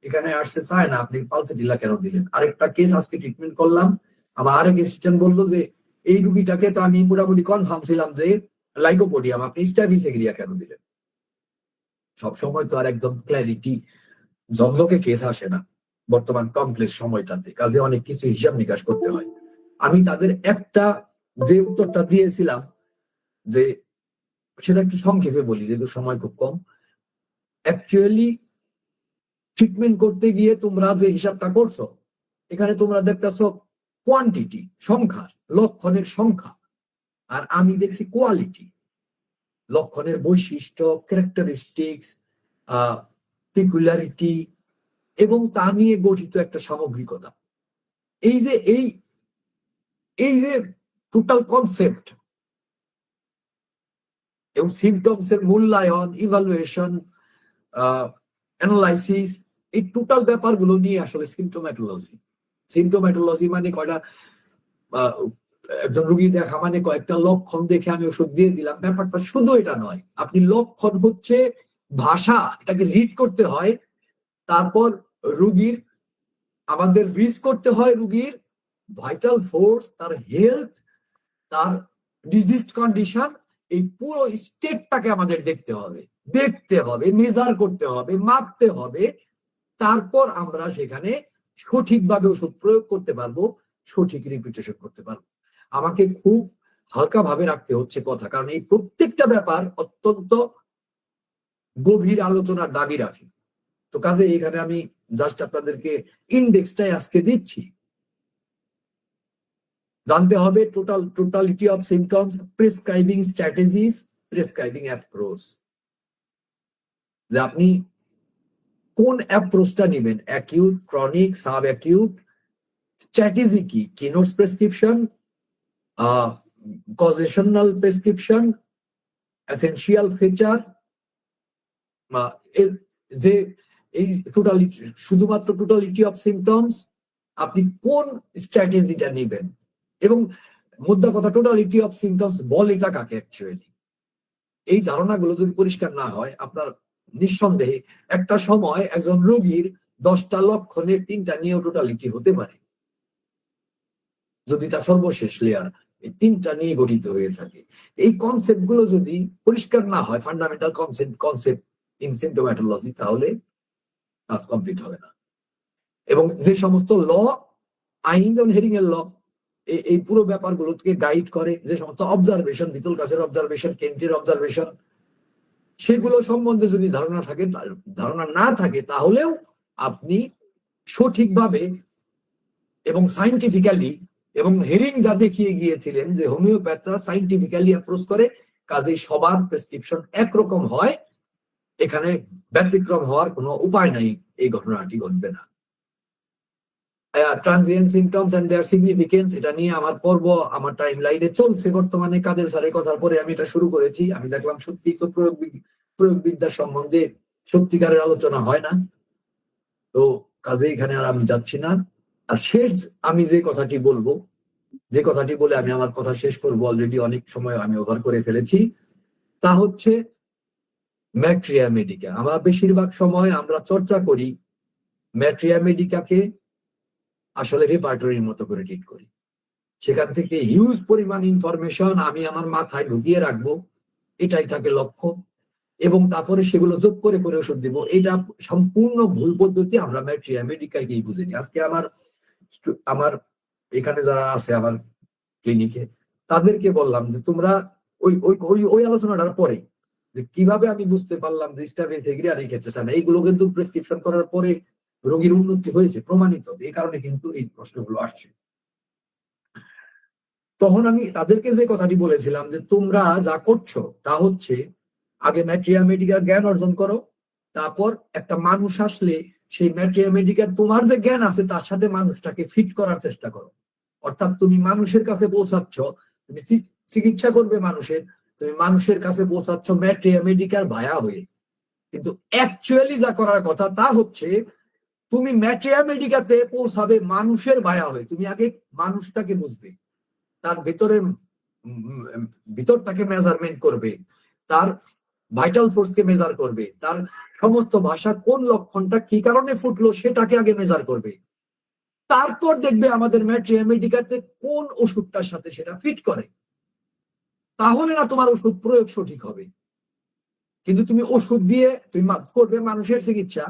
এখানে আসতে চায় না, আপনি পালসেটিলা কেন দিলেন? আরেকটা কেস আজকে ট্রিটমেন্ট করলাম, আমার আরেক অ্যাসিস্ট্যান্ট বললো যে এই রুগীটাকে তো আমি মোটামুটি কনফার্ম ছিলাম যে লাইকোপোডিয়াম, আপনি স্টাফিসেগ্রিয়া কেন দিলেন? সবসময় তো আর একদম ক্ল্যারিটি ঝকঝকে কেস আসে না বর্তমান কমপ্লেক্স সময়টাতে, কাজে অনেক কিছু হিসাব নিকাশ করতে হয়। আমি তাদের একটা যে উত্তরটা দিয়েছিলাম, যে সেটা একটু সংক্ষেপে বলি যেহেতু সময় খুব কম। অ্যাকচুয়ালি ট্রিটমেন্ট করতে গিয়ে তোমরা যে হিসাবটা করছো, এখানে তোমরা দেখতেছো কোয়ান্টিটি, সংখ্যা, লক্ষণের সংখ্যা, আর আমি দেখছি কোয়ালিটি, লক্ষণের বৈশিষ্ট্য, ক্যারেক্টারিস্টিক্স, পিকুলারিটি এবং তা নিয়ে গঠিত একটা সামগ্রিকতা। এই যে এই যে টোটাল কনসেপ্ট এবং সিমটমস এর মূল্যায়ন, ইভালুয়েশন, অ্যানালাইসিস, এই টোটাল ব্যাপারগুলো নিয়ে আসলে সিমটোম্যাটোলজি। সিমটোম্যাটোলজি মানে কয়টা একজন রোগী দেখা মানে কয়েকটা লক্ষণ দেখে আমি ওষুধ দিয়ে দিলাম, ব্যাপারটা শুধু এটা নয়। আপনি লক্ষণ হচ্ছে ভাষা, এটাকে রিড করতে হয়। তারপর রোগীর আমাদের রিচ করতে হয় রোগীর ভাইটাল ফোর্স, তার হেলথ, তার ডিজিজ কন্ডিশন, এই পুরো স্টেটটাকে আমাদের দেখতে হবে, মেজার করতে হবে, মাপতে হবে। তারপর আমরা সেখানে সঠিকভাবে ওষুধ প্রয়োগ করতে পারবো, সঠিক রিপিটেশন করতে পারবো। আমাকে খুব হালকা ভাবে রাখতে হচ্ছে কথা, কারণ এই প্রত্যেকটা ব্যাপার অত্যন্ত গভীর আলোচনার দাবি রাখে। তো কাজে এখানে আমি জাস্ট আপনাদেরকে ইন্ডেক্সটাই আজকে দিচ্ছি। জানতে হবে totality of symptoms, prescribing strategies, prescribing approach, যে আপনি কোন অ্যাপ্রোচটা নেবেন, acute, chronic, sub acute, strategy কি, কিনোটস প্রেসক্রিপশন, কজেশনাল প্রেসক্রিপশন, এসেনশিয়াল ফিচার, এর যে এই টোটালিটি, শুধুমাত্র টোটালিটি অফ সিমটমস, আপনি কোন স্ট্র্যাটেজিটা নেবেন, এবং মোদ্দা কথা টোটালিটি অফ সিমটমস বলেটা কাকে অ্যাকচুয়ালি। এই ধারণাগুলো যদি পরিষ্কার না হয়, আপনার নিঃসন্দেহে একটা সময় একজন রোগীর 10টা লক্ষণের 3টা নিয়েও টোটালিটি হতে পারে, যদি তার সর্বশেষ লেয়ার এই 3টা নিয়ে গঠিত হয়ে থাকে। এই কনসেপ্ট গুলো যদি পরিষ্কার না হয়, ফান্ডামেন্টাল কনসেপ্ট ইন সিমটোম্যাটোলজি, তাহলে কাজ কমপ্লিট হবে না। এবং যে সমস্ত ল, আইন, যেমন হেরিং এর ল, এই পুরো ব্যাপারগুলোকে গাইড করে, যে সমস্ত অবজারভেশন, বিতল কাছের অবজারভেশন, কেন্টের অবজারভেশন, সেগুলো সম্বন্ধে যদি ধারণা না থাকে, তাহলেও আপনি সঠিকভাবে এবং সাইন্টিফিক্যালি, এবং হেরিং যা দেখিয়ে গিয়েছিলেন যে হোমিওপ্যাথরা সাইন্টিফিক্যালি অ্যাপ্রোচ করে, কাজেই সবার প্রেসক্রিপশন একরকম হয়, এখানে ব্যতিক্রম হওয়ার কোনো উপায় নাই, এই ঘটনাটি ঘটবে না। Transient symptoms and their significance, এটা নিয়ে আমার পর্ব আমার টাইম লাইনে চলছে বর্তমানে। কাদের স্যারের কথার পরে আমি এটা শুরু করেছি। আমি দেখলাম সত্যি তো প্রয়োগবিদ্যা সম্বন্ধে সত্যিকারের আলোচনা হয় না, তো কাজে এখানে আর আমি যাচ্ছি না। আর শেষ আমি যে কথাটি বলবো, যে কথাটি বলে আমি আমার কথা শেষ করবো, অলরেডি অনেক সময় আমি ওভার করে ফেলেছি, তা হচ্ছে ম্যাট্রিয়া মেডিকা। আমরা বেশিরভাগ সময় আমরা চর্চা করি ম্যাট্রিয়া মেডিকাকে আসলে রেপার্টরির মতো করে ট্রিট করি। সেখান থেকে হিউজ পরিমাণ ইনফরমেশন আমি আমার মাথায় ঢুকিয়ে রাখবো, এটাই থাকে লক্ষ্য, এবং তারপরে সেগুলো যোগ করে করে ওষুধ দিব। এটা সম্পূর্ণ ভুল পদ্ধতি। আমরা ম্যাট্রিয়া মেডিকাকেই বুঝিনি। আজকে আমার এখানে যারা আছে আমার ক্লিনিকে, তাদেরকে বললাম যে তোমরা ওই আলোচনাটার পরে যে কিভাবে আমি বুঝতে পারলাম যে স্টাফিসেগ্রিয়া আর এই ক্ষেত্রে চায় না, এইগুলো কিন্তু প্রেসক্রিপশন করার পরে রোগীর উন্নতি হয়েছে, প্রমাণিত। এই কারণে কিন্তু এই প্রশ্নগুলো আসছে। তখন আমি তাদেরকে যে কথাটি বলেছিলাম যে তোমরা যা করছো তা হচ্ছে আগে ম্যাট্রিয়া মেডিকার জ্ঞান অর্জন করো, তারপর একটা মানুষ আসলে সেই ম্যাট্রিয়া মেডিকার তোমার যে জ্ঞান আছে তার সাথে মানুষটাকে ফিট করার চেষ্টা করো। অর্থাৎ তুমি মানুষের কাছে পৌঁছাচ্ছ, তুমি চিকিৎসা করবে মানুষের, তুমি মানুষের কাছে পৌঁছাচ্ছ ম্যাট্রিয়া মেডিকার ভায়া হয়ে। কিন্তু অ্যাকচুয়ালি যা করার কথা তা হচ্ছে তুমি ম্যাট্রিয়া মেডিকাতে পৌঁছাবে মানুষের ভায়া হয়ে। তুমি আগে মানুষটাকে বুঝবে, তার ভিতরটাকে মেজারমেন্ট করবে, তার ভাইটাল ফোর্সকে মেজার করবে, তার সমস্ত ভাষা কোন লক্ষণটা কি কারণে ফুটলো সেটাকে আগে মেজার করবে, তারপর দেখবে আমাদের ম্যাট্রিয়ামেডিকাতে কোন ওষুধটার সাথে সেটা ফিট করে, তাহলে না তোমার ওষুধ প্রয়োগ সঠিক হবে। কিন্তু তুমি ওষুধ দিয়ে তুমি করবে মানুষের চিকিৎসা,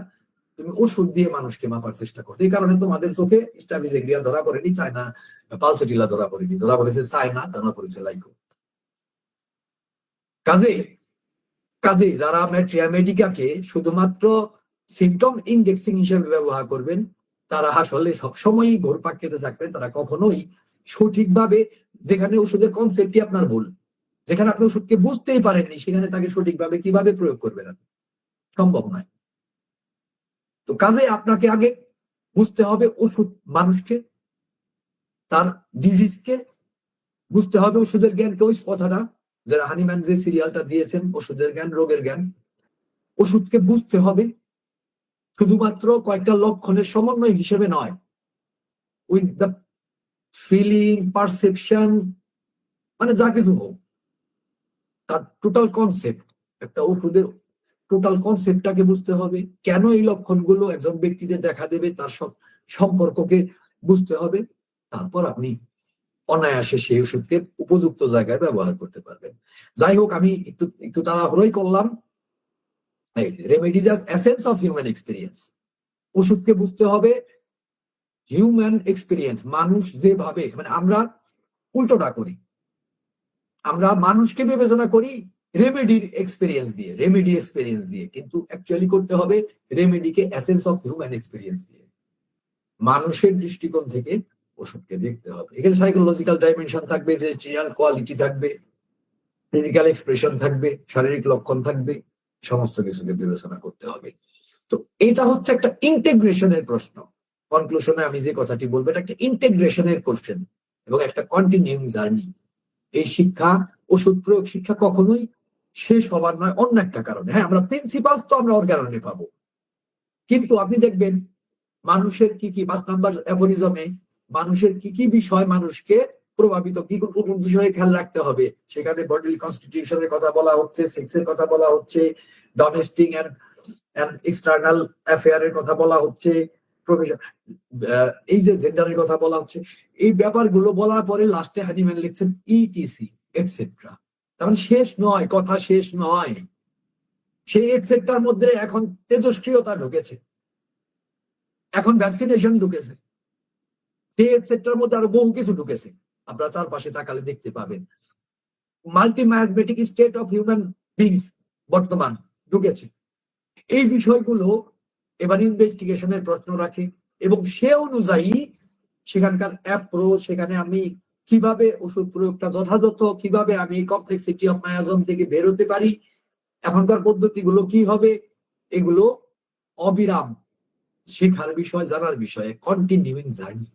তুমি ওষুধ দিয়ে মানুষকে মাপার চেষ্টা করছো, এই কারণে তোমাদের চোখে স্টাফিজেগ্রিয়া ধরা পড়েনি, চায়না পালসেটিলা ধরা পড়েনি, ধরা পড়েছে চায়না, ধরা পড়েছে লাইকো। কাজে যারা ম্যাট্রিয়ামেডিকাকে শুধুমাত্র সিমটম ইন্ডেক্সিং হিসেবে ব্যবহার করবেন, তারা আসলে সবসময়ই ঘোরপাক খেতে থাকবেন। তারা কখনোই সঠিকভাবে, যেখানে ওষুধের কনসেপ্টই আপনার ভুল, যেখানে আপনি ওষুধকে বুঝতেই পারেননি, সেখানে তাকে সঠিকভাবে কিভাবে প্রয়োগ করবেন, সম্ভব নয়। তো কাজে আপনাকে আগে বুঝতে হবে ওষুধ মানুষকে, তার ডিজিজকে বুঝতে হবে, ওষুধের জ্ঞানকে, ওই কথাটা যারা হানিম্যান যে সিরিয়ালটা দিয়েছেন ওষুধের জ্ঞান রোগের জ্ঞান, ওষুধকে বুঝতে হবে শুধুমাত্র কয়েকটা লক্ষণের সমন্বয় হিসেবে নয়, উইথ দ্য ফিলিং, পারসেপশন, মানে যা কিছু হোক, তার টোটাল কনসেপ্ট, একটা ওষুধের টোটাল কনসেপ্টটাকে বুঝতে হবে, কেন এই লক্ষণগুলো একজন ব্যক্তিতে দেখা দেবে, তার সব সম্পর্ককে বুঝতে হবে, তারপর আপনি অনায়াসে সেই ওষুধকে উপযুক্ত জায়গায় ব্যবহার করতে পারবেন। যাই হোক, আমি একটু তাড়াহুড়োই করলাম। Remedies as essence of human experience, ওষুধকে বুঝতে হবে হিউম্যান এক্সপিরিয়েন্স, মানুষ যেভাবে, মানে আমরা উল্টোটা করি, আমরা মানুষকে বিবেচনা করি রেমেডির এক্সপিরিয়েন্স দিয়ে, রেমেডি এক্সপিরিয়েন্স দিয়ে, কিন্তু অ্যাকচুয়ালি করতে হবে রেমেডিকে এসেন্স অফ হিউম্যান এক্সপিরিয়েন্স দিয়ে, মানুষের দৃষ্টিকোণ থেকে ওষুধকে দেখতে হবে। এখানে সাইকোলজিক্যাল ডাইমেনশন থাকবে, যে কোয়ালিটি থাকবে, ফিজিক্যাল এক্সপ্রেশন থাকবে, শারীরিক লক্ষণ থাকবে, সমস্ত কিছুকে বিবেচনা করতে হবে। তো এটা হচ্ছে একটা ইন্টিগ্রেশনের প্রশ্ন। কনক্লুশনে আমি যে কথাটি বলবো, এটা একটা ইন্টিগ্রেশনের কোশ্চেন এবং একটা কন্টিনিউইং জার্নি। এই শিক্ষা, ওষুধ প্রয়োগ শিক্ষা কখনোই শেষ হবার নয়, অন্য একটা কারণে। হ্যাঁ, আমরা প্রিন্সিপাল তো আমরা ওর কারণে পাবো, কিন্তু আপনি দেখবেন মানুষের কি কি 5 নাম্বার অ্যাফোরিজমে মানুষের কি কি বিষয় মানুষকে প্রভাবিত, কি কোন বিষয়ে খেয়াল রাখতে হবে, সেখানে বডিলি কনস্টিটিউশনের কথা বলা হচ্ছে, সেক্সের কথা বলা হচ্ছে, ডোমেস্টিক এন্ড এক্সটার্নাল অ্যাফেয়ারের কথা বলা হচ্ছে, এই যে জেন্ডারের কথা বলা হচ্ছে, এই ব্যাপারগুলো বলার পরে লাস্টে হানিম্যান লিখছেন ইটিসি এটসেট্রা। তার মানে শেষ নয়, কথা শেষ নয়, সেই এটসেট্রার মধ্যে এখন তেজস্ক্রিয়তা ঢুকেছে, এখন ভ্যাকসিনেশন ঢুকেছে, সেই এটসেট্রার মধ্যে আরো বহু কিছু ঢুকেছে, আপনারা চারপাশে তাকালে দেখতে পাবেন। মাল্টিম্যাথমেটিক স্টেট অফ হিউম্যান বিংস বর্তমান ঢুকেছে। এই বিষয়গুলো এবার ইনভেস্টিগেশনের প্রশ্ন রাখে এবং সে অনুযায়ী সেখানকার অ্যাপ্রোচ, সেখানে আমি কিভাবে ওষুধ প্রয়োগটা যথাযথ, কিভাবে আমি কমপ্লেক্সিটি অফ মায়াজম থেকে বেরোতে পারি, এখনকার পদ্ধতিগুলো কি হবে, এগুলো অবিরাম শেখার বিষয়, জানার বিষয়, কন্টিনিউইং জার্নি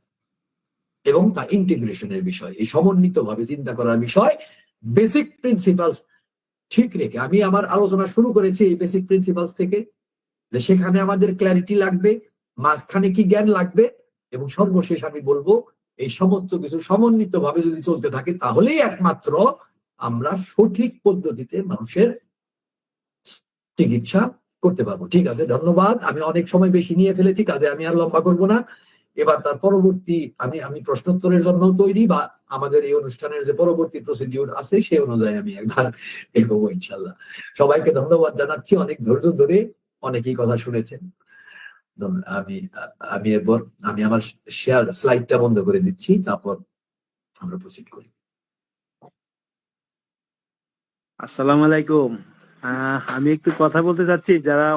এবং তা ইন্টিগ্রেশনের বিষয়, এই সমন্বিত ভাবে চিন্তা করার বিষয়। বেসিক প্রিন্সিপালস ঠিক রেখে আমি আমার আলোচনা শুরু করেছি এই বেসিক প্রিন্সিপালস থেকে, যে সেখানে আমাদের ক্ল্যারিটি লাগবে, মাঝখানে কি জ্ঞান লাগবে, এবং সর্বশেষ আমি বলবো এই সমস্ত কিছু সমন্বিত ভাবে যদি চলতে থাকে, তাহলেই একমাত্র আমরা সঠিক পদ্ধতিতে মানুষের চিকিৎসা করতে পারবো। ঠিক আছে, ধন্যবাদ। আমি অনেক সময় বেশি নিয়ে ফেলেছি, কাজে আমি আর লম্বা করবো না। এবার তার পরবর্তী আমি প্রশ্নোত্তরের জন্য তৈরি, বা আমাদের এই অনুষ্ঠানের যে পরবর্তী প্রসিডিউর আছে সেই অনুযায়ী আমি একবার এগোবো ইনশাল্লাহ। সবাইকে ধন্যবাদ জানাচ্ছি, অনেক ধৈর্য ধরে অনেকেই কথা শুনেছেন। আমি এরপর আমার শেয়ার স্লাইডটা বন্ধ করে দিচ্ছি, তারপর আমরা প্রসিড করি। আসসালামু আলাইকুম। আমি একটু কথা বলতে চাচ্ছি, যারা